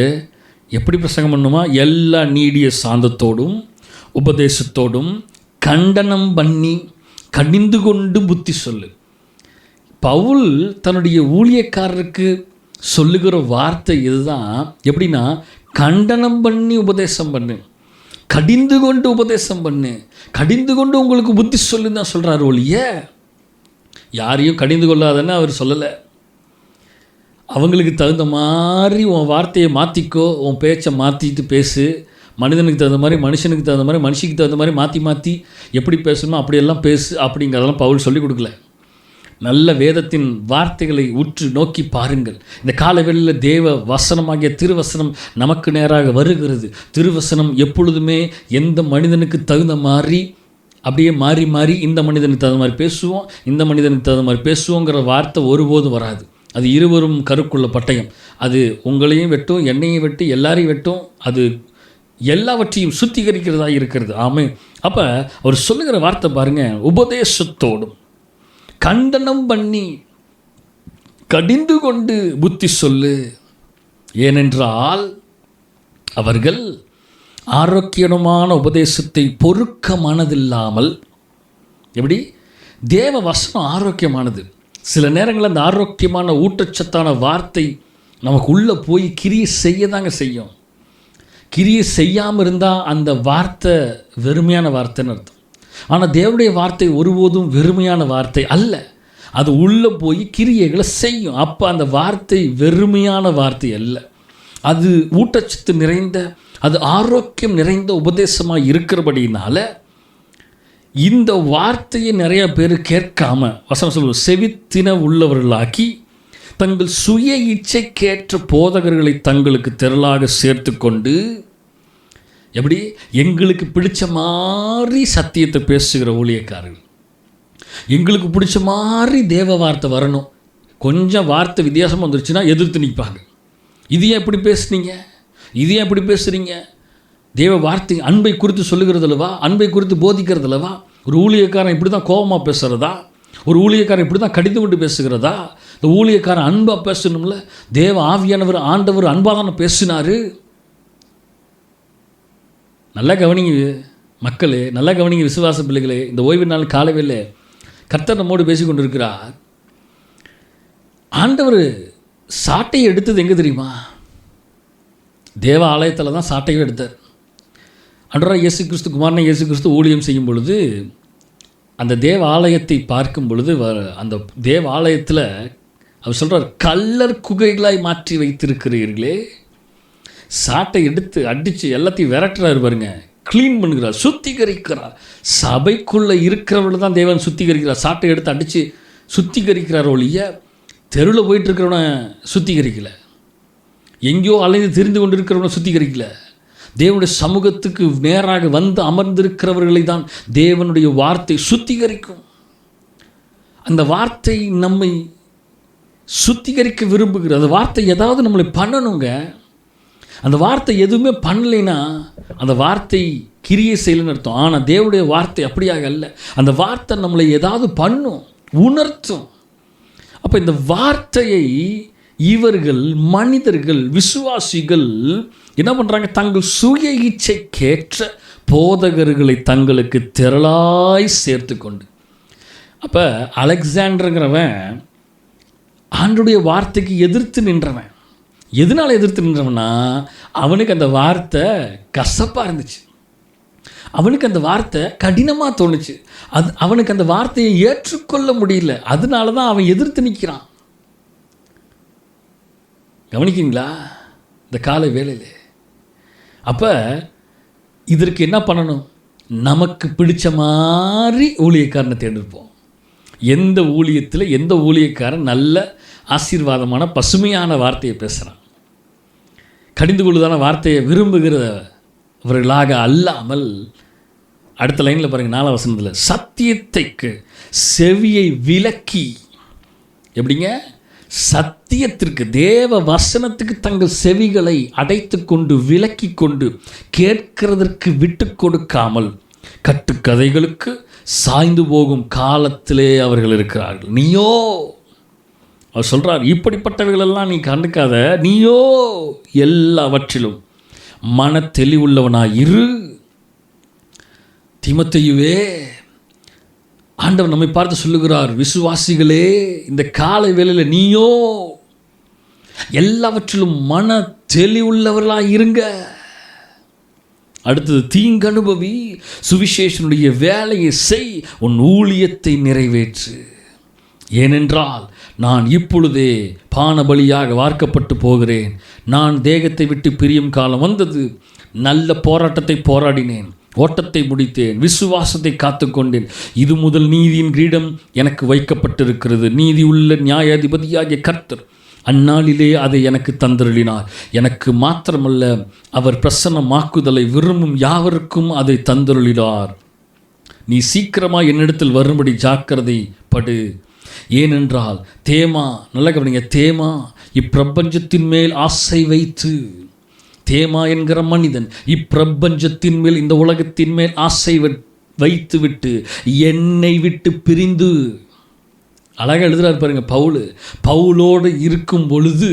எப்படி பிரசங்கம் பண்ணுமா, எல்லா நீடிய சாந்தத்தோடும் உபதேசத்தோடும் கண்டனம் பண்ணி கடிந்து கொண்டு புத்தி சொல்லு. பவுல் தன்னுடைய ஊழியக்காரருக்கு சொல்லுகிற வார்த்தை இதுதான். எப்படின்னா, கண்டனம் பண்ணி உபதேசம் பண்ணு, கடிந்து கொண்டு உபதேசம் பண்ணு, கடிந்து கொண்டு உங்களுக்கு புத்தி சொல்லுன்னு தான் சொல்கிறார் ஒழிய யாரையும் கடிந்து கொள்ளாதன்னு அவர் சொல்லலை. அவங்களுக்கு தகுந்த மாதிரி உன் வார்த்தையை மாற்றிக்கோ, உன் பேச்சை மாற்றிட்டு பேசு, மனிதனுக்கு தகுந்த மாதிரி மனுஷனுக்கு தகுந்த மாதிரி மனுஷிக்கு தகுந்த மாதிரி மாற்றி மாற்றி எப்படி பேசணுமோ அப்படியெல்லாம் பேசு அப்படிங்கிறதெல்லாம் பவுல் சொல்லிக் கொடுக்கல. நல்ல வேதத்தின் வார்த்தைகளை உற்று நோக்கி பாருங்கள். இந்த காலவெளியில் தேவ வசனமாகிய திருவசனம் நமக்கு நேராக வருகிறது. திருவசனம் எப்பொழுதுமே எந்த மனிதனுக்கு தகுந்த மாதிரி அப்படியே மாறி மாறி இந்த மனிதனுக்கு தகுந்த மாதிரி பேசுவோம், இந்த மனிதனுக்கு தகுந்த மாதிரி பேசுவோங்கிற வார்த்தை ஒருபோதும் வராது. அது இருவரும் கருக்குள்ள பட்டயம். அது உங்களையும் வெட்டும், என்னையும் வெட்டி, எல்லாரையும் வெட்டும். அது எல்லாவற்றையும் சுத்திகரிக்கிறதா இருக்கிறது. ஆமே. அப்போ அவர் சொல்லுகிற வார்த்தை பாருங்கள், உபதேசத்தோடும் கண்டனம் பண்ணி கடிந்து கொண்டு புத்தி சொல்லு. ஏனென்றால் அவர்கள் ஆரோக்கியமான உபதேசத்தை பொறுக்க மனதில்லாமல், எப்படி தேவ வசனம் ஆரோக்கியமானது. சில நேரங்களில் அந்த ஆரோக்கியமான ஊட்டச்சத்தான வார்த்தை நமக்கு உள்ளே போய் கிரியை செய்ய தாங்க செய்யும். கிரியை செய்யாமல் இருந்தால் அந்த வார்த்தை வெறுமையான வார்த்தைன்னு அர்த்தம். ஆனால் தேவனுடைய வார்த்தை ஒருபோதும் வெறுமையான வார்த்தை அல்ல. அது உள்ளே போய் கிரியைகளை செய்யும். அப்போ அந்த வார்த்தை வெறுமையான வார்த்தை அல்ல. அது ஊட்டச்சத்து நிறைந்த, அது ஆரோக்கியம் நிறைந்த உபதேசமாக இருக்கிறபடினால இந்த வார்த்தையை நிறைய பேர் கேட்காம, வசனம் சொல்லுவோம், செவித்தின உள்ளவர்களாக்கி தங்கள் சுய இச்சைக்கேற்ற போதகர்களை தங்களுக்கு திரளாக சேர்த்து கொண்டு, எப்படி எங்களுக்கு பிடிச்ச மாதிரி சத்தியத்தை பேசுகிற ஊழியக்காரர்கள், எங்களுக்கு பிடிச்ச மாதிரி தேவ வார்த்தை வரணும், கொஞ்சம் வார்த்தை வித்தியாசமாக வந்துருச்சுன்னா எதிர்த்து நிற்பாங்க. இது ஏன் எப்படி பேசுனீங்க, இது ஏன் எப்படி பேசுகிறீங்க? தேவ வார்த்தை அன்பை குறித்து சொல்லுகிறது அல்லவா, அன்பை குறித்து போதிக்கிறது அல்லவா. ஒரு ஊழியக்காரன் இப்படி தான் கோபமாக பேசுகிறதா, ஒரு ஊழியக்காரன் இப்படி தான் கடிந்து கொண்டு பேசுகிறதா? இந்த ஊழியக்காரன் அன்பாக பேசணும்ல. தேவ ஆவியானவர் ஆண்டவர் அன்பாக தானே பேசினார். நல்லா கவனிங்க மக்களே, நல்லா கவனிங்க விசுவாச பிள்ளைகளே. இந்த ஓய்வு நாள் காலவேளை கர்த்தர் நம்மோடு பேசி கொண்டு இருக்கிறார். ஆண்டவர் சாட்டையை எடுத்தது எங்கே தெரியுமா? தேவ ஆலயத்தில் தான் சாட்டையை எடுத்தார். ஆண்டவராக இயேசு கிறிஸ்து, குமாரனை இயேசு கிறிஸ்து ஊழியம் செய்யும் பொழுது அந்த தேவ ஆலயத்தை பார்க்கும் பொழுது அந்த தேவ ஆலயத்தில் அவர் சொல்கிறார், கல்லர் குகைகளாய் மாற்றி வைத்திருக்கிறீர்களே. சாட்டை எடுத்து அடித்து எல்லாத்தையும் விரட்டுறாரு பாருங்க, க்ளீன் பண்ணுகிறார், சுத்திகரிக்கிறார். சபைக்குள்ளே இருக்கிறவர்கள் தான் தேவன் சுத்திகரிக்கிறார். சாட்டை எடுத்து அடித்து சுத்திகரிக்கிறார் ஒழிய தெருவில் போயிட்டுருக்கிறவனை சுத்திகரிக்கலை, எங்கேயோ அலைந்து தெரிந்து கொண்டு இருக்கிறவனை சுத்திகரிக்கலை. தேவனுடைய சமூகத்துக்கு நேராக வந்து அமர்ந்திருக்கிறவர்களை தான் தேவனுடைய வார்த்தை சுத்திகரிக்கும். அந்த வார்த்தை நம்மை சுத்திகரிக்க விரும்புகிறது. அந்த வார்த்தை ஏதாவது நம்மளை பண்ணணுங்க. அந்த வார்த்தை எதுவுமே பண்ணலைன்னா அந்த வார்த்தை கிரியை செய்யலன்னு அர்த்தம். ஆனால் தேவனுடைய வார்த்தை அப்படியாக அல்ல. அந்த வார்த்தை நம்மளை ஏதாவது பண்ணும், உணர்த்தும். அப்போ இந்த வார்த்தையை இவர்கள் மனிதர்கள், விசுவாசிகள் என்ன பண்ணுறாங்க? தங்கள் சுய இச்சைக்கேற்ற போதகர்களை தங்களுக்கு திரளாய் சேர்த்து கொண்டு. அப்போ அலெக்சாண்டருங்கிறவன் ஆண்டுடைய வார்த்தைக்கு எதிர்த்து நின்றவன். எதனால் எதிர்த்து நின்றவனா, அவனுக்கு அந்த வார்த்தை கசப்பாக இருந்துச்சு, அவனுக்கு அந்த வார்த்தை கடினமாக தோணுச்சு, அவனுக்கு அந்த வார்த்தையை ஏற்றுக்கொள்ள முடியல. அதனால தான் அவன் எதிர்த்து நிற்கிறான். கவனிக்கிங்களா இந்த காலை வேளையில்? அப்போ இதற்கு என்ன பண்ணணும்? நமக்கு பிடிச்ச மாதிரி ஊழியக்காரனை தேர்ந்தெடுப்போம். எந்த ஊழியத்தில் எந்த ஊழியக்காரன் நல்ல ஆசீர்வாதமான பசுமையான வார்த்தையை பேசுகிறான், கடிந்து கொள்ளுதான வார்த்தையை விரும்புகிறவர்களாக அல்லாமல், அடுத்த லைனில் பாருங்கள், 4ஆம் வசனத்தில், சத்தியத்தைக்கு செவியை விலக்கி, எப்படிங்க? சத்தியத்திற்கு, தேவ வசனத்துக்கு தங்கள் செவிகளை அடைத்து கொண்டு விலக்கி கொண்டு கேட்கிறதற்கு விட்டு கொடுக்காமல் கட்டுக்கதைகளுக்கு சாய்ந்து போகும் காலத்திலே அவர்கள் இருக்கிறார்கள். நீயோ, அவர் சொல்கிறார், இப்படிப்பட்டவைகளெல்லாம் நீ கண்டுக்காத, நீயோ எல்லாவற்றிலும் மன தெளிவுள்ளவனாய் இரு. தீமோத்தேயுவே, ஆண்டவர் நம்மை பார்த்து சொல்லுகிறார், விசுவாசிகளே, இந்த காலை வேளையில் நீயோ எல்லாவற்றிலும் மன தெளிவுள்ளவர்களாக இருங்க. அடுத்தது, தீங்கனுபவி, சுவிசேஷனுடைய வேலையை செய், உன் ஊழியத்தை நிறைவேற்று. ஏனென்றால் நான் இப்பொழுதே பானபலியாக வார்க்கப்பட்டு போகிறேன். நான் தேகத்தை விட்டு பிரியும் காலம் வந்தது. நல்ல போராட்டத்தை போராடினேன், ஓட்டத்தை முடித்தேன், விசுவாசத்தை காத்து கொண்டேன். இது முதல் நீதியின் கிரீடம் எனக்கு வைக்கப்பட்டிருக்கிறது. நீதி உள்ள நியாயாதிபதியாகிய கர்த்தர் அந்நாளிலே அதை எனக்கு தந்தருளினார். எனக்கு மாத்திரமல்ல, அவர் பிரசன்னமாக்குதலை விரும்பும் யாவருக்கும் அதை தந்தருளினார். நீ சீக்கிரமாக என்னிடத்தில் வரும்படி ஜாக்கிரதை படு. ஏனென்றால் தேமா, நல்ல கவனிங்க, தேமா இப்பிரபஞ்சத்தின் மேல் ஆசை வைத்து, தேமா என்கிற மனிதன் இப்பிரபஞ்சத்தின் மேல், இந்த உலகத்தின் மேல் ஆசை வைத்து விட்டு என்னை விட்டு பிரிந்து, அழகாக எழுதுகிறார் பாருங்க பவுலோடு இருக்கும் பொழுது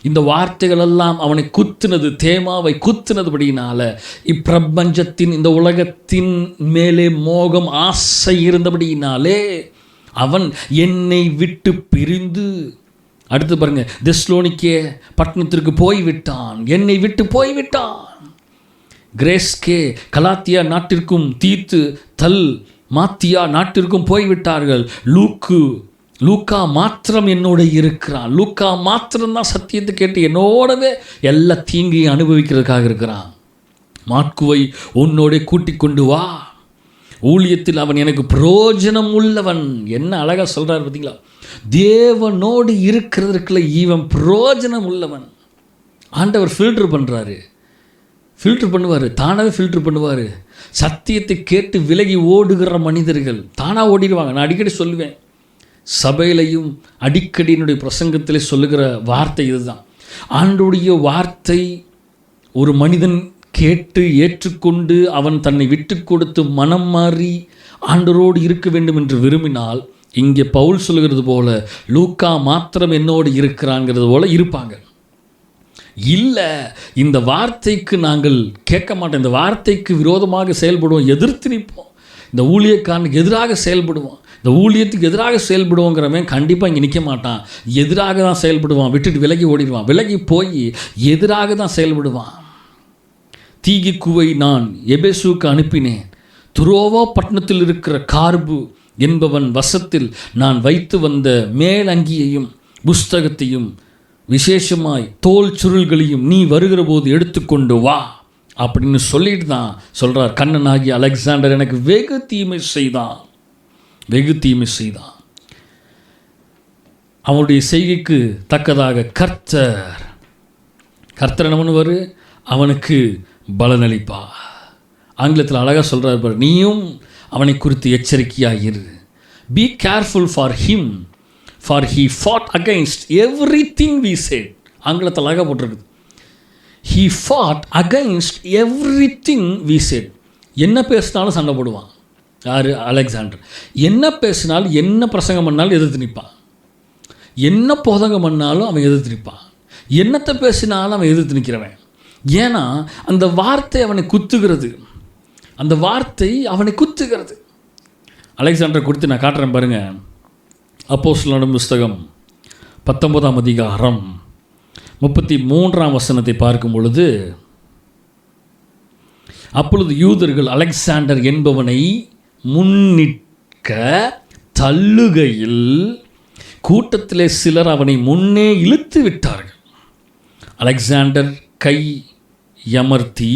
இந்த வார்த்தைகளெல்லாம் அவனை குத்துனது, தேமாவை குத்துனதுபடியினால இப்பிரபஞ்சத்தின், இந்த உலகத்தின் மேலே மோகம் ஆசை இருந்தபடியினாலே அவன் என்னை விட்டு பிரிந்து, அடுத்து பாருங்க, தெஸ்லோனிக்கே பட்டணத்திற்கு போய்விட்டான், என்னை விட்டு போய்விட்டான். கிரேஸ்கே கலாத்தியா நாட்டிற்கும் தீத்து தல் மாத்தியா நாட்டிற்கும் போய்விட்டார்கள். லூக்கா மாத்திரம் என்னோட இருக்கிறான். லூக்கா மாத்திரம்தான் சத்தியத்தை கேட்டு என்னோடவே எல்லா தீங்கையும் அனுபவிக்கிறதுக்காக இருக்கிறான். மாட்குவை உன்னோட கூட்டிக் கொண்டு வா, ஊழியத்தில் அவன் எனக்கு பிரயோஜனம் உள்ளவன். என்ன அழகாக சொல்கிறார் பார்த்தீங்களா? தேவனோடு இருக்கிறதுக்குள்ள இவன் பிரயோஜனம் உள்ளவன். ஆண்டவர் ஃபில்டர் பண்ணுவார், தானாகவே ஃபில்டர் பண்ணுவார். சத்தியத்தை கேட்டு விலகி ஓடுகிற மனிதர்கள் தானாக ஓடிடுவாங்க. நான் அடிக்கடி சொல்லுவேன், சபையிலையும் அடிக்கடி என்னுடைய பிரசங்கத்திலே சொல்லுகிற வார்த்தை இதுதான். ஆண்டவருடைய வார்த்தை ஒரு மனிதன் கேட்டு ஏற்றுக்கொண்டு அவன் தன்னை விட்டு கொடுத்து மனம் மாறி ஆண்டவரோடு இருக்க வேண்டும் என்று விரும்பினால், இங்கே பவுல் சொல்லுகிறது போல லூக்கா மாத்திரம் என்னோடு இருக்கிறாங்கிறது போல இருப்பாங்க. இல்லை, இந்த வார்த்தைக்கு நாங்கள் கேட்க மாட்டோம், இந்த வார்த்தைக்கு விரோதமாக செயல்படுவோம், எதிர்த்து நிற்போம், இந்த ஊழியக்காரனுக்கு எதிராக செயல்படுவோம், இந்த ஊழியத்துக்கு எதிராக செயல்படுவோங்கிறவன் கண்டிப்பாக இங்கே நிற்க மாட்டான். எதிராக தான் செயல்படுவான், விட்டுட்டு விலகி ஓடிடுவான், விலகி போய் எதிராக தான் செயல்படுவான். தீகிக்குவை நான் எபேசுக்கு அனுப்பினேன். துரோவா பட்டணத்தில் இருக்கிற கார்பு என்பவன் வசத்தில் நான் வைத்து வந்த மேலங்கியையும் புஸ்தகத்தையும் விசேஷமாய் தோல் சுருள்களையும் நீ வருகிற போது எடுத்துக்கொண்டு வா அப்படின்னு சொல்லிட்டு தான் சொல்கிறார். கண்ணனாகிய அலெக்சாண்டர் எனக்கு வெகு தீமை செய்தான். அவனுடைய செய்கைக்கு தக்கதாக கர்த்தர் என்ன பண்ணுவார்? அவனுக்கு பலனளிப்பா. ஆங்கிலத்தில் அழகாக சொல்கிறார் பாரு, நீயும் அவனை குறித்து எச்சரிக்கையாயிரு. Be careful for him, for he fought against everything we said. ஆங்கிலத்தில் அழகாக போட்டிருக்குது, he fought against everything we said. என்ன பேசினாலும் சண்டை போடுவான். யார்? அலெக்சாண்டர். என்ன பேசினாலும், என்ன பிரசங்கம் பண்ணாலும் எதிர்த்து நிற்பான். என்ன போதகம் பண்ணாலும் அவன் எதிர்த்து நிற்பான். என்னத்தை பேசினாலும் அவன் எதிர்த்து நிற்கிறவன். ஏன்னா அந்த வார்த்தை அவனை குத்துகிறது, அந்த வார்த்தை அவனை குத்துகிறது. அலெக்சாண்டரை குறித்து நான் காட்டுறேன் பாருங்கள். அப்போஸ்தலர் புஸ்தகம் 19ஆம் அதிகாரம் 33ஆம் வசனத்தை பார்க்கும் பொழுது, அப்பொழுது யூதர்கள் அலெக்சாண்டர் என்பவனை முன்னிற்க தள்ளுகையில் கூட்டத்திலே சிலர் அவனை முன்னே இழுத்து விட்டார்கள். அலெக்சாண்டர் கை யமர்த்தி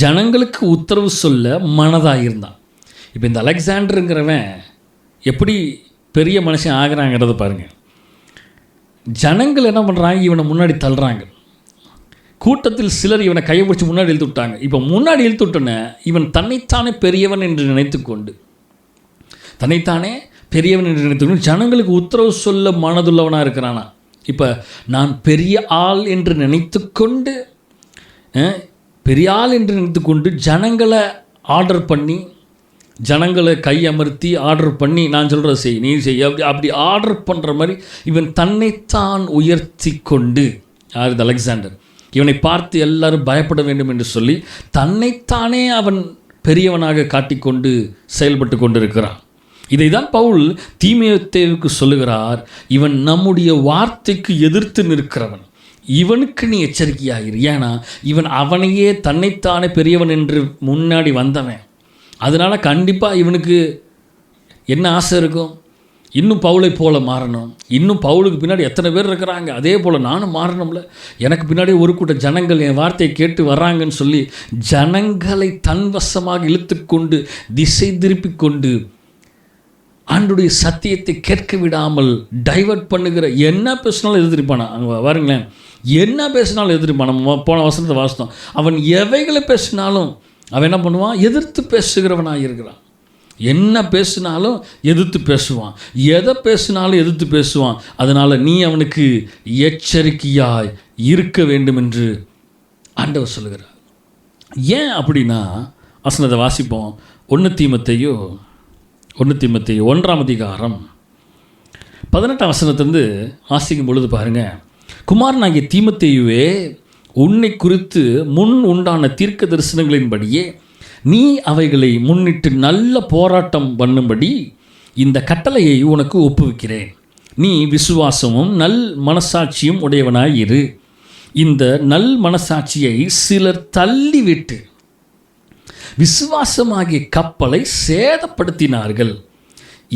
ஜனங்களுக்கு உத்தரவு சொல்ல மனதாயிருந்தான். இப்போ இந்த அலெக்சாண்டருங்கிறவன் எப்படி பெரிய மனுஷன் ஆகிறாங்கிறத பாருங்கள். ஜனங்கள் என்ன பண்ணுறாங்க, இவனை முன்னாடி தள்ளுறாங்க. கூட்டத்தில் சிலர் இவனை கையை பிடிச்சி முன்னாடி இழுத்து விட்டாங்க. இப்போ முன்னாடி இழுத்து விட்டோன்னே இவன் தன்னைத்தானே பெரியவன் என்று நினைத்து கொண்டு ஜனங்களுக்கு உத்தரவு சொல்ல மனதுள்ளவனாக இருக்கிறானா. இப்போ நான் பெரிய ஆள் என்று நினைத்து கொண்டு ஜனங்களை ஆர்டர் பண்ணி, ஜனங்களை கையமர்த்தி ஆர்டர் பண்ணி, நான் சொல்கிற செய், நீ செய், அப்படி ஆர்டர் பண்ணுற மாதிரி இவன் தன்னைத்தான் உயர்த்தி கொண்டு, யார் இது அலெக்சாண்டர், இவனை பார்த்து எல்லாரும் பயப்பட வேண்டும் என்று சொல்லி தன்னைத்தானே அவன் பெரியவனாக காட்டிக்கொண்டு செயல்பட்டு கொண்டிருக்கிறான். இதை தான் பவுல் தீமோத்தேயுவுக்கு சொல்லுகிறார், இவன் நம்முடைய வார்த்தைக்கு எதிர்த்து நிற்கிறவன், இவனுக்கு நீ எச்சரிக்கையாகிரு. ஏன்னா இவன் அவனையே தன்னைத்தானே பெரியவன் என்று முன்னாடி வந்தவன். அதனால் கண்டிப்பாக இவனுக்கு என்ன ஆசை இருக்கும், இன்னும் பவுலை போல மாறணும், இன்னும் பவுலுக்கு பின்னாடி எத்தனை பேர் இருக்கிறாங்க, அதே போல் நானும் மாறணும்ல, எனக்கு பின்னாடி ஒரு கூட்ட ஜனங்கள் என் வார்த்தையை கேட்டு வர்றாங்கன்னு சொல்லி ஜனங்களை தன்வசமாக இழுத்து கொண்டு திசை திருப்பி கொண்டு ஆண்டுடைய சத்தியத்தை கேட்க விடாமல் டைவர்ட் பண்ணுகிற, என்ன பேசினாலும் எதிர்ப்பானா. அங்கே பாருங்களேன், என்ன பேசினாலும் எதிர்ப்பான். நம்ம போன வசனத்தை வாசித்தோம், அவன் எவைகளை பேசினாலும் அவன் என்ன பண்ணுவான், எதிர்த்து பேசுகிறவனாக இருக்கிறான். என்ன பேசினாலும் எதிர்த்து பேசுவான், எதை பேசினாலும் எதிர்த்து பேசுவான். அதனால் நீ அவனுக்கு எச்சரிக்கையாய் இருக்க வேண்டும் என்று ஆண்டவர் சொல்லுகிறார். ஏன் அப்படின்னா, வசனத்தை வாசிப்போம். 1 தீமோத்தேயு 1ஆம் அதிகாரம் 18ஆம் வசனத்திலிருந்து வாசிக்கும் பொழுது பாருங்கள், குமாரனாகிய தீமோத்தேயுவே, உன்னை குறித்து முன் உண்டான தீர்க்க தரிசனங்களின்படியே நீ அவைகளை முன்னிட்டு நல்ல போராட்டம் பண்ணும்படி இந்த கட்டளையை உனக்கு ஒப்புவிக்கிறேன். நீ விசுவாசமும் நல் மனசாட்சியும் உடையவனாய் இரு. இந்த நல் மனசாட்சியை சிலர் தள்ளிவிட்டு விசுவாசமாகிய கப்பலை சேதப்படுத்தினார்கள்.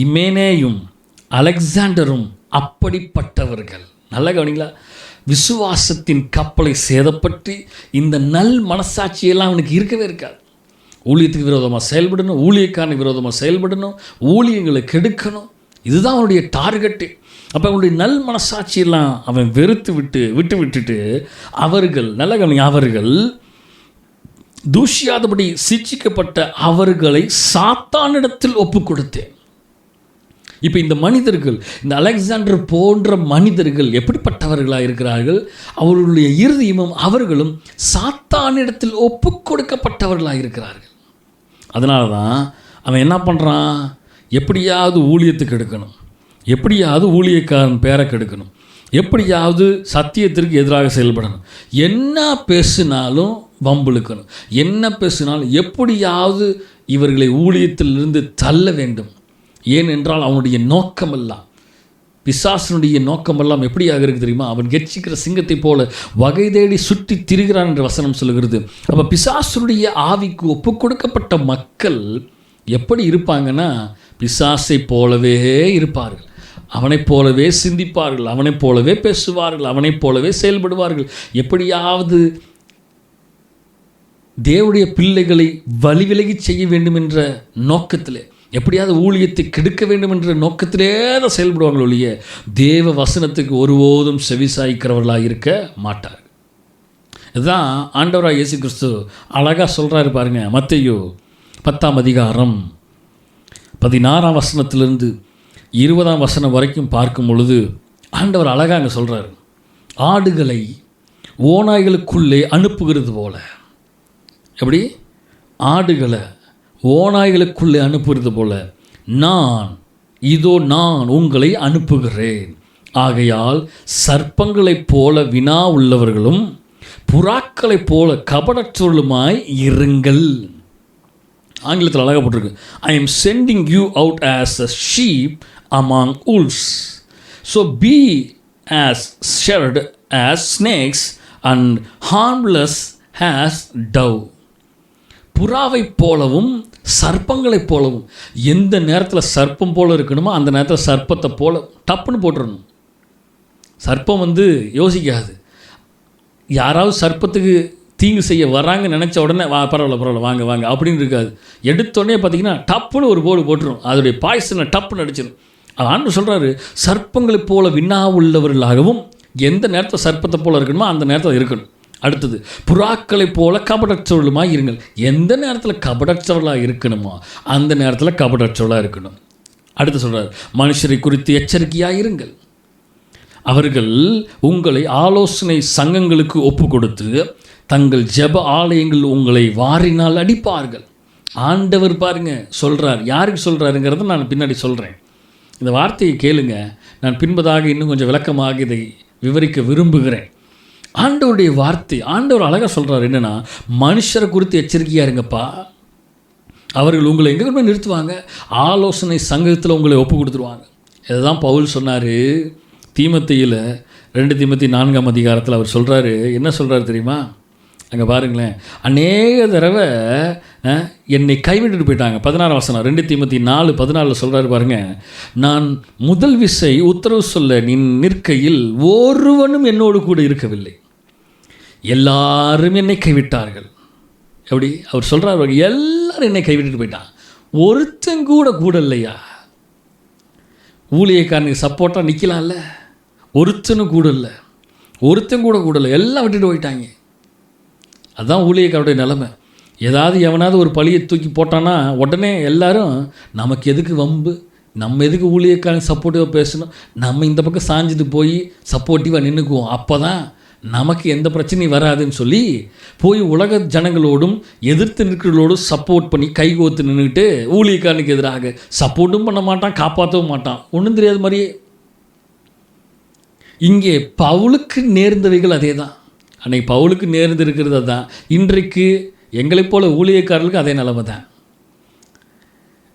இமேனேயும் அலெக்சாண்டரும் அப்படிப்பட்டவர்கள். நல்ல கவனிங்களா, விசுவாசத்தின் கப்பலை சேதப்பட்டு இந்த நல் மனசாட்சியெல்லாம் அவனுக்கு இருக்கவே இருக்காது. ஊழியத்துக்கு விரோதமாக செயல்படணும், ஊழியக்காரனுக்கு விரோதமாக செயல்படணும், ஊழியங்களை கெடுக்கணும், இதுதான் அவனுடைய டார்கெட்டு. அப்போ அவனுடைய நல் மனசாட்சியெல்லாம் அவன் வெறுத்து விட்டுட்டு அவர்கள், நல்ல கவனிங்க, அவர்கள் தூஷியாதபடி சிட்சிக்கப்பட்ட அவர்களை சாத்தானிடத்தில் ஒப்பு கொடுத்தேன். இப்போ இந்த மனிதர்கள், இந்த அலெக்சாண்டர் போன்ற மனிதர்கள் எப்படிப்பட்டவர்களாக இருக்கிறார்கள், அவர்களுடைய இருதயமும் அவர்களும் சாத்தானிடத்தில் ஒப்பு கொடுக்கப்பட்டவர்களாக இருக்கிறார்கள். அதனால தான் அவன் என்ன பண்ணுறான், எப்படியாவது ஊழியத்துக்கு எடுக்கணும், எப்படியாவது ஊழியக்காரன் பேரை கெடுக்கணும், எப்படியாவது சத்தியத்திற்கு எதிராக செயல்படணும், என்ன பேசினாலும் வம்புழுக்கணும், என்ன பேசினாலும் எப்படியாவது இவர்களை ஊழியத்திலிருந்து தள்ள வேண்டும். ஏனென்றால் அவனுடைய நோக்கமெல்லாம், பிசாசனுடைய நோக்கமெல்லாம் எப்படியாக இருக்குது தெரியுமா, அவன் கெர்ச்சிக்கிற சிங்கத்தை போல வகை தேடி சுற்றி திரிகிறான் என்ற வசனம் சொல்லுகிறது. அப்போ பிசாசனுடைய ஆவிக்கு ஒப்பு கொடுக்கப்பட்ட மக்கள் எப்படி இருப்பாங்கன்னா, பிசாசை போலவே இருப்பார்கள், அவனைப் போலவே சிந்திப்பார்கள், அவனைப் போலவே பேசுவார்கள், அவனைப் போலவே செயல்படுவார்கள். எப்படியாவது தேவனுடைய பிள்ளைகளை வழி விலகி செய்ய வேண்டும் என்ற நோக்கத்திலே, எப்படியாவது ஊழியத்தை கெடுக்க வேண்டும் என்ற நோக்கத்திலே தான் செயல்படுவார்கள் ஒழிய தேவ வசனத்துக்கு ஒருபோதும் செவிசாய்க்கிறவர்களாக இருக்க மாட்டார்கள். இதுதான் ஆண்டவராக இயேசு கிறிஸ்து அழகாக சொல்கிறாரு பாருங்க. மத்தேயு 10ஆம் அதிகாரம் 16ஆம் வசனத்திலிருந்து 20ஆம் வசனம் வரைக்கும் பார்க்கும் பொழுது ஆண்டவர் அழகாக அங்கே சொல்கிறார், ஆடுகளை ஓநாய்களுக்குள்ளே அனுப்புகிறது போல. எப்படி ஆடுகளை ஓநாய்களுக்குள்ளே அனுப்புகிறது போல நான் உங்களை அனுப்புகிறேன். ஆகையால் சர்ப்பங்களைப் போல வினா உள்ளவர்களும் புறாக்களைப் போல கபடற்றவர்களுமாய் இருங்கள். ஆங்கிலத்தில் அழகாக போட்டிருக்கு, I am sending you out as a sheep among wolves. So be as shed as snakes and harmless as dove. புறாவைப் போலவும் சர்ப்பங்களைப் போலவும். எந்த நேரத்தில் சர்ப்பம் போல இருக்கணுமோ அந்த நேரத்தில் சர்ப்பத்தை போல டப்புன்னு போட்டுடணும். சர்ப்பம் யோசிக்காது. யாராவது சர்ப்பத்துக்கு தீங்கு செய்ய வராங்க நினச்ச உடனே பரவாயில்ல வாங்க வாங்க அப்படின்னு இருக்காது. எடுத்தோடனே பார்த்தீங்கன்னா டப்புன்னு ஒரு போர்டு போட்டுரும். அதோடைய பாய்சனை டப்புன்னு அடிச்சிடும். ஆண்டு சொல்கிறாரு, சர்ப்பங்களைப் போல விண்ணா உள்ளவர்களாகவும் எந்த நேரத்தில் சர்ப்பத்தை போல இருக்கணுமோ அந்த நேரத்தில் இருக்கணும். அடுத்தது, புறாக்களைப் போல கபடற்றவர்களுமாய் இருங்கள். எந்த நேரத்தில் கபடற்றவர்களாக இருக்கணுமோ அந்த நேரத்தில் கபடற்றவர்களாக இருக்கணும். அடுத்து சொல்கிறார், மனுஷரை குறித்து எச்சரிக்கையாக இருங்கள். அவர்கள் உங்களை ஆலோசனை சங்கங்களுக்கு ஒப்பு கொடுத்து தங்கள் ஜெப ஆலயங்கள் உங்களை வாரினால் அடிப்பார்கள். ஆண்டவர் பாருங்க சொல்கிறார். யாருக்கு சொல்கிறாருங்கிறத நான் பின்னாடி சொல்கிறேன். இந்த வார்த்தையை கேளுங்க. நான் பின்பதாக இன்னும் கொஞ்சம் விளக்கமாக இதை விவரிக்க விரும்புகிறேன். ஆண்டவருடைய வார்த்தை, ஆண்டவர் அழகாக சொல்கிறார். என்னென்னா, மனுஷரை குறித்து எச்சரிக்கையாக இருங்கப்பா. அவர்கள் உங்களை எங்கே கொண்டு போய் நிறுத்துவாங்க? ஆலோசனை சங்கத்தில் உங்களை ஒப்பு கொடுத்துருவாங்க. இதுதான் பவுல் சொன்னார் தீமோத்தேயுல 2 தீமோத்தேயு 4ஆம் அதிகாரத்தில். அவர் சொல்கிறாரு, என்ன சொல்கிறாரு தெரியுமா? அங்கே பாருங்களேன், அநேக தடவை என்னை கைவிட்டுட்டு போயிட்டாங்க. 16 வசனம் 2 தீமோத்தேயு 4:14 சொல்கிறாரு பாருங்க. நான் முதல் விசை உத்தரவு சொல்ல நிற்கையில் ஒருவனும் என்னோடு கூட இருக்கவில்லை, எல்லாரும் என்னை கைவிட்டார்கள். எப்படி அவர் சொல்கிறார்? எல்லாரும் என்னை கைவிட்டுட்டு போயிட்டான், ஒருத்தன் கூட இல்லையா? ஊழியக்காரனுக்கு சப்போர்ட்டாக நிற்கலாம்ல, ஒருத்தனும் கூட இல்லை, ஒருத்தன் கூட இல்லை, எல்லாம் விட்டுட்டு போயிட்டாங்க. அதுதான் ஊழியக்காரருடைய நிலைமை. ஏதாவது எவனாவது ஒரு பழியை தூக்கி போட்டான்னா உடனே எல்லாரும் நமக்கு எதுக்கு வம்பு, நம்ம எதுக்கு ஊழியக்காரன் சப்போர்ட்டிவாக பேசணும், நம்ம இந்த பக்கம் சாஞ்சிட்டு போய் சப்போர்ட்டிவாக நின்றுக்குவோம். அப்போ தான் நமக்கு எந்த பிரச்சனையும் வராதுன்னு சொல்லி போய் உலக ஜனங்களோடும் எதிர்த்து நிற்கிறவங்களோடும் சப்போர்ட் பண்ணி கைகோத்து நின்றுக்கிட்டு ஊழியக்காரனுக்கு எதிராக சப்போர்ட்டும் பண்ண மாட்டான், காப்பாற்றவும் மாட்டான். ஒன்றும் தெரியாத மாதிரியே. இங்கே பவுலுக்கு நேர்ந்தவைகள் அதே தான். அன்னைக்கு பவுலுக்கு நேர்ந்து இருக்கிறது தான் இன்றைக்கு எங்களைப் போல ஊழியக்காரர்களுக்கு அதே நிலைமை தான்.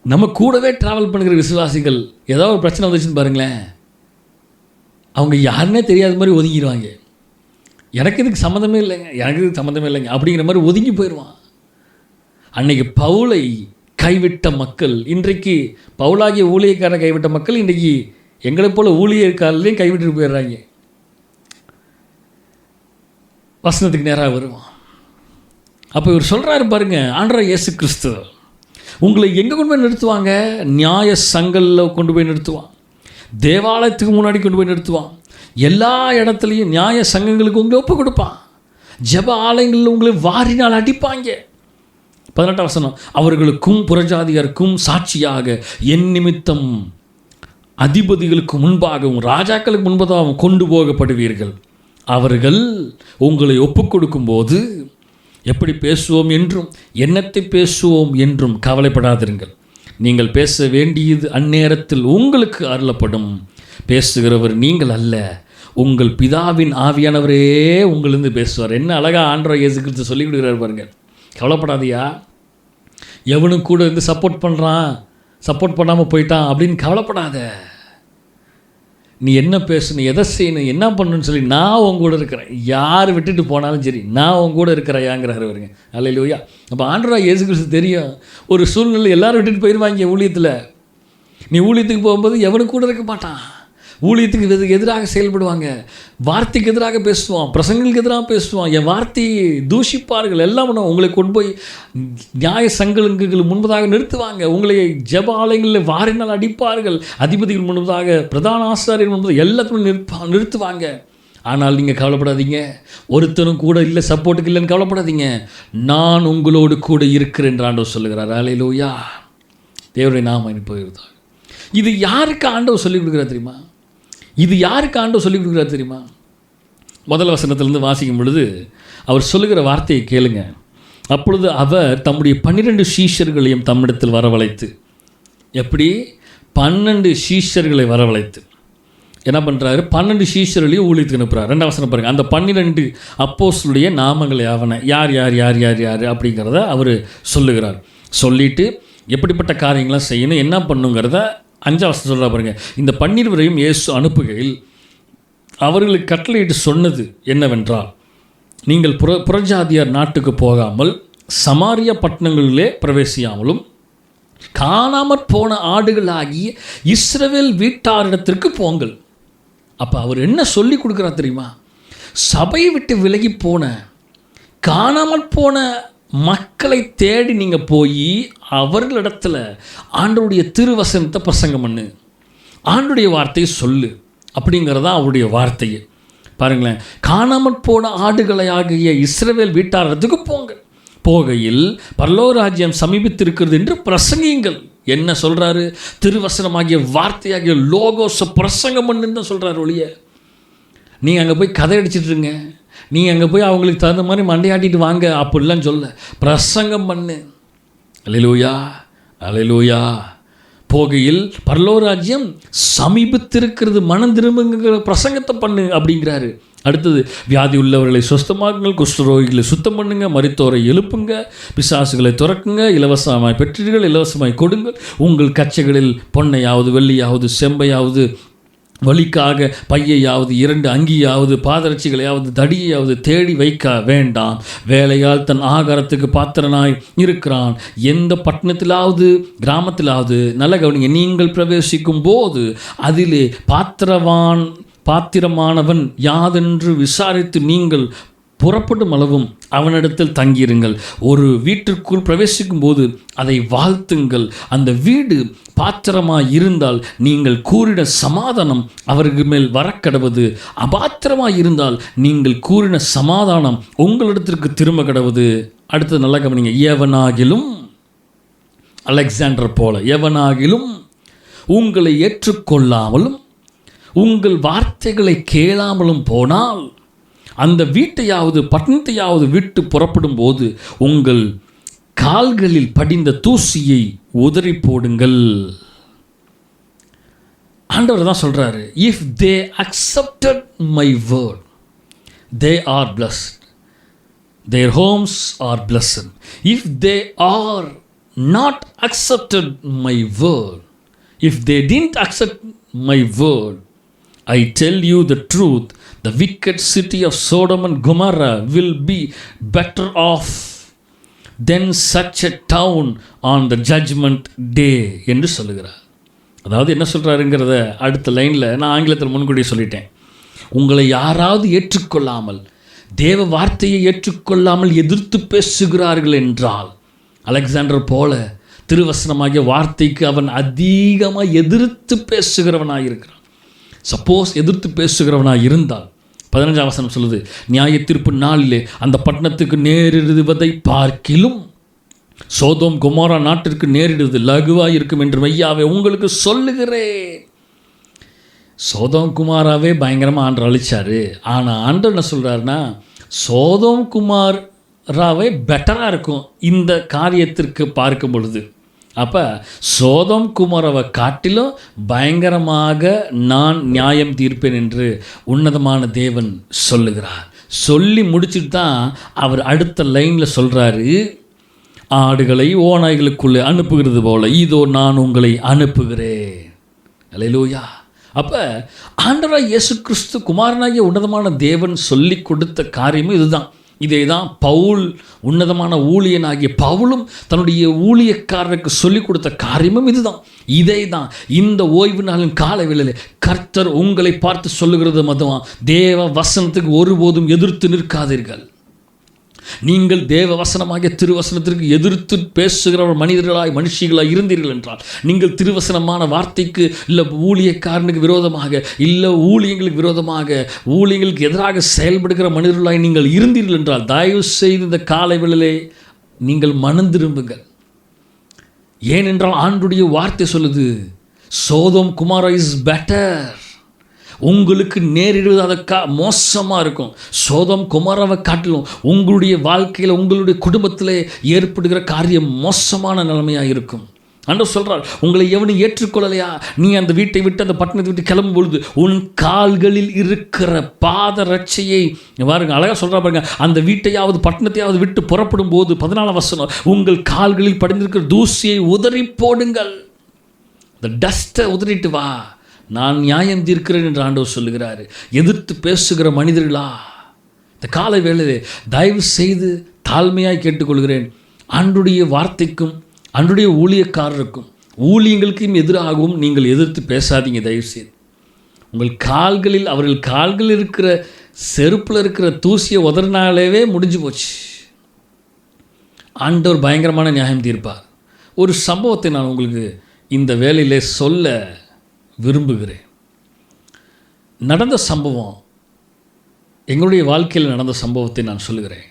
நம்ம கூடவே ட்ராவல் பண்ணுகிற விசுவாசிகள் ஏதாவது ஒரு பிரச்சனை வந்துச்சுன்னு பாருங்களேன், அவங்க யாருன்னே தெரியாத மாதிரி ஒதுங்கிடுவாங்க. எனக்கு இதுக்கு சம்மந்தமே இல்லைங்க அப்படிங்கிற மாதிரி ஒதுங்கி போயிடுவான். அன்னைக்கு பவுலை கைவிட்ட மக்கள், இன்றைக்கு பவுலாகிய ஊழியக்காரரை கைவிட்ட மக்கள் இன்றைக்கி எங்களைப் போல ஊழியக்காரர்களையும் கைவிட்டு போயிடுறாங்க. வசனத்துக்கு நேராக வருவான். அப்போ இவர் சொல்கிறாரு பாருங்க, ஆண்டவர் இயேசு கிறிஸ்து உங்களை எங்கே கொண்டு போய் நிறுத்துவாங்க? நியாய சங்கலில் கொண்டு போய் நிறுத்துவான், தேவாலயத்துக்கு முன்னாடி கொண்டு போய் நிறுத்துவான், எல்லா இடத்துலையும் நியாய சங்கங்களுக்கு உங்களை ஒப்பு கொடுப்பான், ஜெப ஆலயங்களில் உங்களை வாரினால் அடிப்பாங்க. 18ஆம் வசனம், அவர்களுக்கும் புறஜாதியாருக்கும் சாட்சியாக என் நிமித்தம் அதிபதிகளுக்கு முன்பாகவும் ராஜாக்களுக்கு முன்பதாகவும் கொண்டு போகப்படுவீர்கள். அவர்கள் உங்களை ஒப்புக் கொடுக்கும்போது எப்படி பேசுவோம் என்றும் என்னத்தை பேசுவோம் என்றும் கவலைப்படாதிருங்கள். நீங்கள் பேச வேண்டியது அந்நேரத்தில் உங்களுக்கு அருளப்படும். பேசுகிறவர் நீங்கள் அல்ல, உங்கள் பிதாவின் ஆவியானவரே உங்களிருந்து பேசுவார். என்ன அழகாக ஆண்டவர் இயேசு கிறிஸ்து சொல்லி கொடுக்குறாரு பாருங்க. கவலைப்படாதியா, எவனும் கூட இருந்து சப்போர்ட் பண்ணுறான், சப்போர்ட் பண்ணாமல் போயிட்டான் அப்படின்னு கவலைப்படாத. நீ என்ன பேசணும், எதை செய்யணும், என்ன பண்ணணும்னு சொல்லி நான் உங்க கூட இருக்கிறேன். யார் விட்டுட்டு போனாலும் சரி, நான் உங்க கூட இருக்கிறாயாங்கிறாரு வருங்க. அல்லேலூயா. அப்போ ஆண்டவராக இயேசு கிறிஸ்து தெரியும், ஒரு சூழ்நிலை எல்லாரும் விட்டுட்டு போயிடுவாங்க ஊழியத்தில். நீ ஊழியத்துக்கு போகும்போது எவனுக்கு கூட இருக்க மாட்டான். ஊழியத்துக்கு எதிராக செயல்படுவாங்க, வார்த்தைக்கு எதிராக பேசுவான், பிரசங்களுக்கு எதிராக பேசுவான், என் வார்த்தையை தூஷிப்பார்கள், எல்லாம் பண்ணுவான். உங்களை கொண்டு போய் நியாய சங்கங்களுக்கு முன்பதாக நிறுத்துவாங்க, உங்களை ஜெப ஆலயங்களில் வாரினால் அடிப்பார்கள், அதிபதிகள் முன்பதாக பிரதான ஆசாரியர் முன்பதாக எல்லாத்தையும் நிறுத்துவாங்க. ஆனால் நீங்கள் கவலைப்படாதீங்க, ஒருத்தனும் கூட இல்லை, சப்போர்ட்டுக்கு இல்லைன்னு கவலைப்படாதீங்க, நான் உங்களோடு கூட இருக்கிறேன் என்று ஆண்டவர் சொல்லுகிறார். அல்லேலூயா. தேவனுடைய நாமம் போயிருந்தார். இது யாருக்கு ஆண்டவர் சொல்லிக் கொடுக்குறார் தெரியுமா? இது யாருக்கு ஆண்டவர் சொல்லிக் கொடுக்குறாரு தெரியுமா? முதல் வசனத்திலிருந்து வாசிக்கும் பொழுது அவர் சொல்லுகிற வார்த்தையை கேளுங்க. அப்பொழுது அவர் தம்முடைய 12 சீஷர்களையும் தம்மிடத்தில் வரவழைத்து, எப்படி 12 சீஷர்களை வரவழைத்து என்ன பண்ணுறாரு? 12 சீஷர்களையும் ஊழியத்துக்கு அனுப்புகிறார். 2ஆம் வசனம் பாருங்கள். அந்த 12 அப்போஸ்தலருடைய நாமங்களை ஆவன, யார் யார் யார் யார் யார் அப்படிங்கிறத அவர் சொல்லுகிறார். சொல்லிவிட்டு எப்படிப்பட்ட காரியங்களாம் செய்யணும், என்ன பண்ணுங்கிறத 5ஆம் வசனம் சொல்கிறா பாருங்க. இந்த 12 இயேசு அனுப்புகையில் அவர்களுக்கு கட்டளையிட்டு சொன்னது என்னவென்றால், நீங்கள் புறஜாதியார் நாட்டுக்கு போகாமல் சமாரிய பட்டணங்களிலே பிரவேசியாமலும் காணாமற் போன ஆடுகளாகிய இஸ்ரவேல் வீட்டாரிடத்திற்கு போங்கள். அப்போ அவர் என்ன சொல்லி கொடுக்குறார் தெரியுமா? சபையை விட்டு விலகி போன காணாமல் போன மக்களை தேடி நீங்கள் போய் அவர்களிடத்தில் ஆண்டவருடைய திருவசனத்தை பிரசங்கம் பண்ணு, ஆண்டவருடைய வார்த்தையை சொல்லு அப்படிங்கிறதா அவருடைய வார்த்தையை. பாருங்களேன், காணாமல் போன ஆடுகளை ஆகிய இஸ்ரவேல் வீட்டாரத்துக்கு போங்க, போகையில் பரலோக ராஜ்யம் சமீபித்திருக்கிறது என்று பிரசங்கியுங்கள். என்ன சொல்கிறாரு? திருவசனமாகிய வார்த்தையாகிய லோகோஸை பிரசங்கம் பண்ணுன்னு தான் சொல்கிறார். ஒழிய நீங்கள் அங்கே போய் கதை அடிச்சிட்ருங்க, நீங்கள் அங்கே போய் அவங்களுக்கு தகுந்த மாதிரி மண்டையாட்டிட்டு வாங்க அப்படிலாம் சொல்ல, பிரசங்கம் பண்ணு. அல்லேலூயா, அல்லேலூயா. போகையில் பரலோக ராஜ்யம் சமீபத்திருக்கிறது, மனம் திரும்புங்கிற பிரசங்கத்தை பண்ணு அப்படிங்கிறாரு. அடுத்தது, வியாதி உள்ளவர்களை சுஸ்தமாக்குங்கள், குஷ்டரோகிகளை சுத்தம் பண்ணுங்க, மரித்தோரை எழுப்புங்க, பிசாசுகளை துறக்குங்க, இலவசமாய் பெற்றீர்கள் இலவசமாய் கொடுங்கள், உங்கள் கச்சைகளில் பொன்னையாவது வெள்ளியாவது செம்பையாவது வலிக்காக பையையாவது 2 அங்கியாவது பாதரட்சிகளையாவது தடியையாவது தேடி வைக்க வேண்டாம். வேலையால் தன் ஆகாரத்துக்கு பாத்திரனாய் இருக்கிறான். எந்த பட்டணத்திலாவது கிராமத்திலாவது நல்ல கவனிங்க, நீங்கள் பிரவேசிக்கும் போது அதிலே பாத்திரமானவன் யாதென்று விசாரித்து நீங்கள் புறப்படும் அளவும் அவனிடத்தில் தங்கியிருங்கள். ஒரு வீட்டிற்குள் பிரவேசிக்கும் போது அதை வாழ்த்துங்கள். அந்த வீடு பாத்திரமாய் இருந்தால் நீங்கள் கூறின சமாதானம் அவர்கள் மேல் வரக்கடவது, அபாத்திரமாய் இருந்தால் நீங்கள் கூறின சமாதானம் உங்களிடத்திற்கு திரும்ப கடவுது. அடுத்தது நல்லா கவனிங்க, எவனாகிலும், அலெக்சாண்டர் போல, எவனாகிலும் உங்களை ஏற்றுக்கொள்ளாமலும் உங்கள் வார்த்தைகளை கேளாமலும் போனால் அந்த வீட்டையாவது பட்டணத்தையாவது விட்டு புறப்படும் போது உங்கள் கால்களில் படிந்த தூசியை உதறி போடுங்கள். ஆண்டவர் தான் சொல்றாரு, if they accepted my word they are blessed, their homes are blessed. If they are not accepted my word, if they didn't accept my word, I tell you the truth, the wicked city of Sodom and Gomorrah will be better off than such a town on the judgment day என்று சொல்லுகிறார். அதாவது என்ன சொல்கிறாருங்கிறத அடுத்த லைனில் நான் ஆங்கிலத்தில் முன்கூட்டியே சொல்லிட்டேன். உங்களை யாராவது ஏற்றுக்கொள்ளாமல், தேவ வார்த்தையை ஏற்றுக்கொள்ளாமல் எதிர்த்து பேசுகிறார்கள் என்றால், அலெக்சாண்டர் போல திருவசனமாகிய வார்த்தைக்கு அவன் அதிகமாக எதிர்த்து பேசுகிறவனாக இருக்கிறான். சப்போஸ் எதிர்த்து பேசுகிறவனாக இருந்தால் 15ஆம் வசனம் சொல்லுது, நியாய தீர்ப்பு நாளிலே அந்த பட்டணத்துக்கு நேரிடுவதை பார்க்கிலும் சோதோம் கொமோரா நாட்டிற்கு நேரிடுவது லகுவாக இருக்கும் என்று மெய்யாவே உங்களுக்கு சொல்லுகிறேன். சோதோம் குமாராவே பயங்கரமாக ஆண்டவர் அழிச்சாரு. ஆனால் ஆண்டவர் என்ன சொல்கிறாருன்னா, சோதோம் குமாராவே பெட்டராக இருக்கும் இந்த காரியத்திற்கு பார்க்கும் பொழுது. அப்போ சோதம் குமாரவை காட்டிலும் பயங்கரமாக நான் நியாயம் தீர்ப்பேன் என்று உன்னதமான தேவன் சொல்லுகிறார். சொல்லி முடிச்சுட்டு தான் அவர் அடுத்த லைனில் சொல்கிறாரு, ஆடுகளை ஓநாய்களுக்குள்ளே அனுப்புகிறது போல இதோ நான் உங்களை அனுப்புகிறேன். அல்லேலூயா. அப்போ ஆண்டவராகிய இயேசு கிறிஸ்து குமாரனாகிய உன்னதமான தேவன் சொல்லி கொடுத்த காரியமும் இதுதான். இதை தான் பவுல், உன்னதமான ஊழியனாகிய பவுலும் தன்னுடைய ஊழியக்காரருக்கு சொல்லிக் கொடுத்த காரியமும் இதுதான். இதை தான் இந்த ஓய்வு நாளின் கால வேளையில் கர்த்தர் உங்களை பார்த்து சொல்லுகிறது மதுவா, தேவ வசனத்துக்கு ஒருபோதும் எதிர்த்து நிற்காதீர்கள். நீங்கள் தேவ வசனமாகிய திருவசனத்திற்கு எதிர்த்து பேசுகிற மனுஷிகளாய் இருந்தீர்கள் என்றால், நீங்கள் திருவசனமான வார்த்தைக்கு இல்லை ஊழியக்காரனுக்கு விரோதமாக இல்லை ஊழியங்களுக்கு விரோதமாக ஊழியங்களுக்கு எதிராக செயல்படுகிற மனிதர்களாய் நீங்கள் இருந்தீர்கள் என்றால், தயவு செய்து இந்த காலை வேளையிலே நீங்கள் மனம் திரும்புங்கள். ஏனென்றால் ஆண்டுடைய வார்த்தை சொல்லுது, சோதோம் குமாரா இஸ் பெட்டர். உங்களுக்கு நேரிடுவது அதற்கா மோசமாக இருக்கும். சோதம் குமாராவை காட்டிலும் உங்களுடைய வாழ்க்கையில் உங்களுடைய குடும்பத்தில் ஏற்படுகிற காரியம் மோசமான நிலைமையாக இருக்கும். ஆண்டவர் சொல்கிறார், உங்களை எவனும் ஏற்றுக்கொள்ளலையா, நீ அந்த வீட்டை விட்டு அந்த பட்டணத்தை விட்டு கிளம்பும் பொழுது உன் கால்களில் இருக்கிற பாதரட்சையை பாருங்க, அழகாக சொல்கிறா பாருங்க, அந்த வீட்டையாவது பட்டணத்தையாவது விட்டு புறப்படும் போது 14ஆம் வசனம், உங்கள் கால்களில் படிந்திருக்கிற தூசியை உதறி போடுங்கள். இந்த டஸ்ட்டை உதறிட்டு வா. நான் நியாயம் தீர்க்கிறேன் என்று ஆண்டவர் சொல்லுகிறாரு. எதிர்த்து பேசுகிற மனிதர்களா, இந்த காலை வேளையிலே தயவு செய்து தாழ்மையாய் கேட்டுக்கொள்கிறேன். ஆண்டுடைய வார்த்தைக்கும் ஆண்டுடைய ஊழியக்காரருக்கும் ஊழியங்களுக்கும் எதிராகவும் நீங்கள் எதிர்த்து பேசாதீங்க. தயவு செய்து அவர்கள் கால்களில் இருக்கிற செருப்பில் இருக்கிற தூசியை உதறினாலேவே முடிஞ்சு போச்சு. ஆண்டவர் பயங்கரமான நியாயம் தீர்ப்பார். ஒரு சம்பவத்தை நான் உங்களுக்கு இந்த வேளையிலே சொல்ல விரும்புகிறேன். நடந்த சம்பவம், எங்களுடைய வாழ்க்கையில் நடந்த சம்பவத்தை நான் சொல்லுகிறேன்.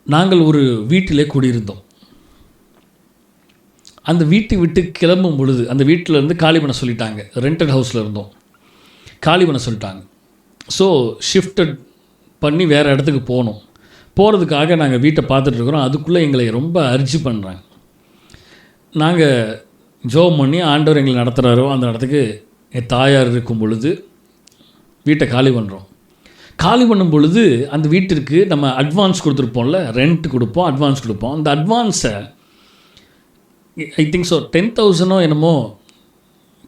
நாங்கள் ஒரு வீட்டிலே குடியிருந்தோம். அந்த வீட்டை விட்டு கிளம்பும் பொழுது அந்த வீட்டிலேருந்து காலி பண்ண சொல்லிட்டாங்க. ரெண்டட் ஹவுஸில் இருந்தோம், காலி பண்ண சொல்லிட்டாங்க. ஸோ ஷிஃப்டட் பண்ணி வேறு இடத்துக்கு போகிறதுக்காக நாங்கள் வீட்டை பார்த்துட்ருக்குறோம். அதுக்குள்ளே எங்களை ரொம்ப அர்ஜி பண்ணுறாங்க. நாங்கள் ஜோம் பண்ணி ஆண்டவர் எங்களை நடத்துகிறாரோ அந்த இடத்துக்கு என் தாயார் இருக்கும் பொழுது வீட்டை காலி பண்ணுறோம். காலி பண்ணும் பொழுது அந்த வீட்டிற்கு நம்ம அட்வான்ஸ் கொடுத்துருப்போம்ல, ரெண்ட் கொடுப்போம், அட்வான்ஸ் கொடுப்போம். அந்த அட்வான்ஸை ஐ திங்க் ஸோ 10,000 என்னமோ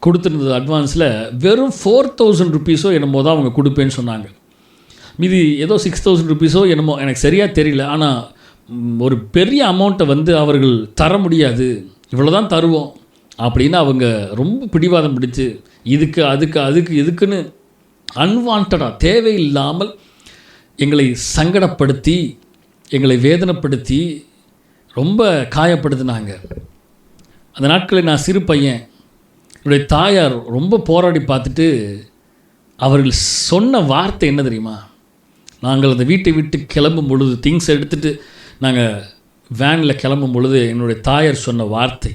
கொடுத்துருந்தது. அட்வான்ஸில் வெறும் 4,000 ருப்பீஸோ என்னமோ தான் அவங்க கொடுப்பேன்னு சொன்னாங்க. மீதி ஏதோ 6,000 ருப்பீஸோ என்னமோ எனக்கு சரியாக தெரியல. ஆனால் ஒரு பெரிய அமௌண்ட்டை அவர்கள் தர முடியாது, இவ்வளோ தான் தருவோம் அப்படின்னு அவங்க ரொம்ப பிடிவாதம் பிடிச்சு அதுக்கு இதுக்குன்னு அன்வான்டாக தேவையில்லாமல் எங்களை சங்கடப்படுத்தி எங்களை வேதனைப்படுத்தி ரொம்ப காயப்படுத்தினாங்க. அந்த நாட்களில் நான் சிறு பையன். என்னுடைய தாயார் ரொம்ப போராடி பார்த்துட்டு அவர்கள் சொன்ன வார்த்தை என்ன தெரியுமா? நாங்கள் அந்த வீட்டை விட்டு கிளம்பும் பொழுது திங்ஸ் எடுத்துகிட்டு நாங்கள் வேனில் கிளம்பும் பொழுது என்னுடைய தாயார் சொன்ன வார்த்தை,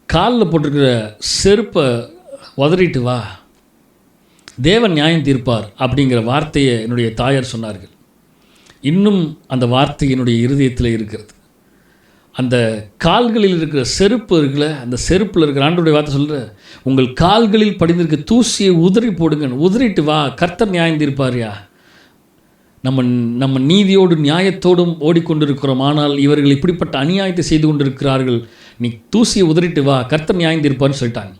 காலில் போட்டிருக்கிற செருப்பை உதறிட்டு வா, தேவன் நியாயம் தீர்ப்பார் அப்படிங்கிற வார்த்தையை என்னுடைய தாயார் சொன்னார்கள். இன்னும் அந்த வார்த்தை என்னுடைய இருதயத்தில் இருக்கிறது. அந்த கால்களில் இருக்கிற செருப்பு இருக்குல்ல, அந்த செருப்பில் இருக்கிற ஆண்டவருடைய வார்த்தை சொல்கிற, உங்கள் கால்களில் படிந்திருக்க தூசியை உதறி போடுங்க, உதறிட்டு வா, கர்த்தர் நியாயம் தீர்ப்பார்யா. நம்ம நீதியோடு நியாயத்தோடும் ஓடிக்கொண்டிருக்கிறோம், ஆனால் இவர்கள் இப்படிப்பட்ட அநியாயத்தை செய்து கொண்டிருக்கிறார்கள். நீ தூசியை உதறிட்டு வா, கர்த்தர் நியாயம் தீர்ப்பார்னு சொல்லிட்டாங்க.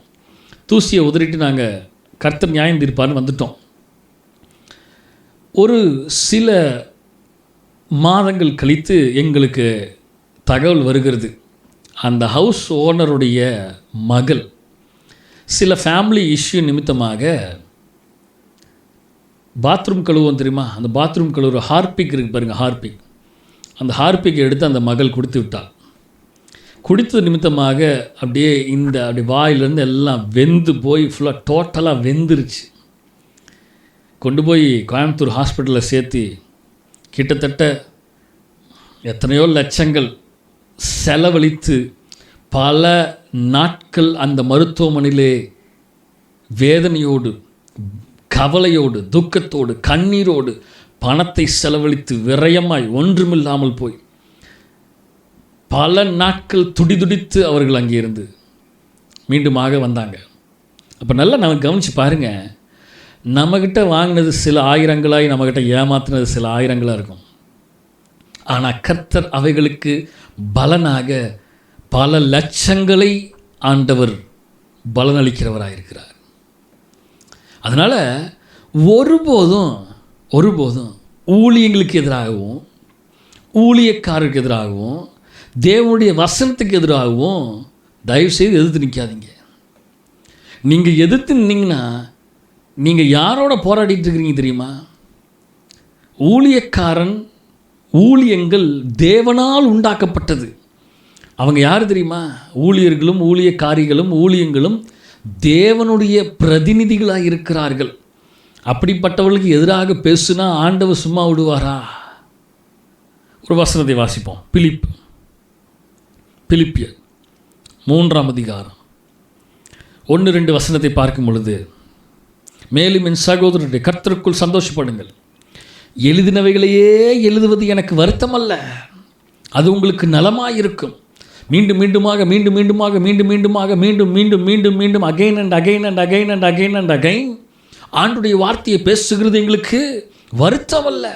தூசியை உதறிட்டு நாங்கள் கர்த்தர் நியாயம் தீர்ப்பார்னு வந்துட்டோம். ஒரு சில மாதங்கள் கழித்து எங்களுக்கு தகவல் வருகிறது, அந்த ஹவுஸ் ஓனருடைய மகள் சில ஃபேமிலி இஷ்யூ நிமித்தமாக பாத்ரூம் கழுவுவோம் தெரியுமா, அந்த பாத்ரூம் கழுவுற ஹார்பிக் இருக்குது பாருங்கள், ஹார்பிக், அந்த ஹார்பிக்கை எடுத்து அந்த மகள் குடித்து விட்டாள். குடித்தது நிமித்தமாக அப்படி வாயிலேருந்து எல்லாம் வெந்து போய் ஃபுல்லாக டோட்டலாக வெந்துருச்சு. கொண்டு போய் கோயம்புத்தூர் ஹாஸ்பிட்டலில் சேர்த்து கிட்டத்தட்ட எத்தனையோ லட்சங்கள் செலவழித்து பல நாட்கள் அந்த மருத்துவமனையிலே வேதனையோடு, கவலையோடு, துக்கத்தோடு, கண்ணீரோடு பணத்தை செலவழித்து விரயமாய் ஒன்றுமில்லாமல் போய் பல நாட்கள் துடிதுடித்து அவர்கள் அங்கே இருந்து மீண்டுமாக வந்தாங்க. அப்போ நல்லா நம்ம கவனித்து பாருங்கள், நம்மக்கிட்ட வாங்கினது சில ஆயிரங்களாய் நம்மக்கிட்ட ஏமாத்தினது சில ஆயிரங்களாக இருக்கும். ஆனால் கர்த்தர் அவைகளுக்கு பலனாக பல லட்சங்களை ஆண்டவர் பலனளிக்கிறவராயிருக்கிறார். அதனால் ஒருபோதும் ஊழியங்களுக்கு எதிராகவும் ஊழியக்காரருக்கு எதிராகவும் தேவனுடைய வசனத்துக்கு எதிராகவும் தயவுசெய்து எதிர்த்து நிற்காதீங்க. நீங்கள் எதிர்த்து நின்னீங்கன்னா நீங்கள் யாரோட போராடிட்டு இருக்கிறீங்க தெரியுமா? ஊழியக்காரன், ஊழியங்கள் தேவனால் உண்டாக்கப்பட்டது. அவங்க யார் தெரியுமா? ஊழியர்களும் ஊழியக்காரிகளும் ஊழியங்களும் தேவனுடைய பிரதிநிதிகளாக இருக்கிறார்கள். அப்படிப்பட்டவர்களுக்கு எதிராக பேசுனா ஆண்டவர் சும்மா விடுவாரா? ஒரு வசனத்தை வாசிப்போம். பிலிப்பியர் 3ஆம் அதிகாரம் 1-2 வசனத்தை பார்க்கும் பொழுது, மேலும் என் சகோதரருடைய கர்த்தருக்குள் சந்தோஷப்படுங்கள், எழுதினவைகளையே எழுதுவது எனக்கு வருத்தம் அல்ல, அது உங்களுக்கு நலமாயிருக்கும். மீண்டும் மீண்டுமாக மீண்டும் மீண்டுமாக மீண்டும் மீண்டுமாக மீண்டும் மீண்டும் மீண்டும் மீண்டும் again and again and again and again and again ஆண்டுடைய வார்த்தையை பேசுகிறது எங்களுக்கு வருத்தம் அல்ல.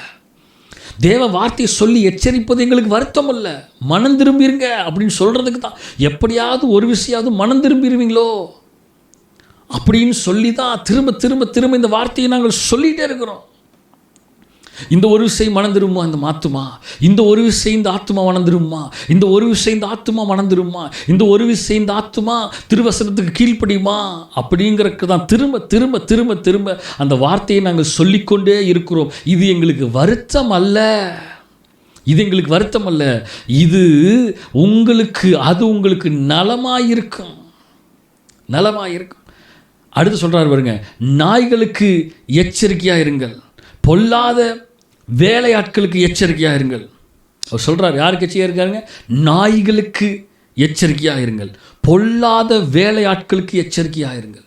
தேவ வார்த்தையை சொல்லி எச்சரிப்பது எங்களுக்கு வருத்தம் அல்ல. மனம் திரும்பிடுங்க அப்படின்னு சொல்கிறதுக்கு தான். எப்படியாவது ஒரு விஷயாவது மனம் திரும்பிடுவீங்களோ அப்படின்னு சொல்லி தான் திரும்ப திரும்ப திரும்ப இந்த வார்த்தையை நாங்கள் சொல்லிகிட்டே இருக்கிறோம். இந்த ஒரு விஷயம் மணந்துருமா இந்த ஆத்துமா, இந்த ஒரு விஷயம் இந்த ஆத்துமா மணந்துருமா, இந்த ஒரு விஷயம் இந்த ஆத்துமா மணந்துருமா, இந்த ஒரு விஷயம் இந்த ஆத்துமா திருவசனத்துக்கு கீழ்ப்படியுமா அப்படிங்கிறதுக்கு தான் திரும்ப திரும்ப திரும்ப திரும்ப அந்த வார்த்தையை நாங்கள் சொல்லிக்கொண்டே இருக்கிறோம். இது எங்களுக்கு வருத்தம் அல்ல, இது எங்களுக்கு வருத்தம் அல்ல, இது உங்களுக்கு, அது உங்களுக்கு நலமாயிருக்கும், நலமாயிருக்கும். அடுத்து சொல்கிறார் பாருங்க, நாய்களுக்கு எச்சரிக்கையாக இருங்கள், பொல்லாத வேலையாட்களுக்கு எச்சரிக்கையாக இருங்கள். அவர் சொல்கிறார், யாருக்கு எச்சரிக்கையாக இருக்காருங்க? நாய்களுக்கு எச்சரிக்கையாக இருங்கள், பொல்லாத வேலையாட்களுக்கு எச்சரிக்கையாக இருங்கள்.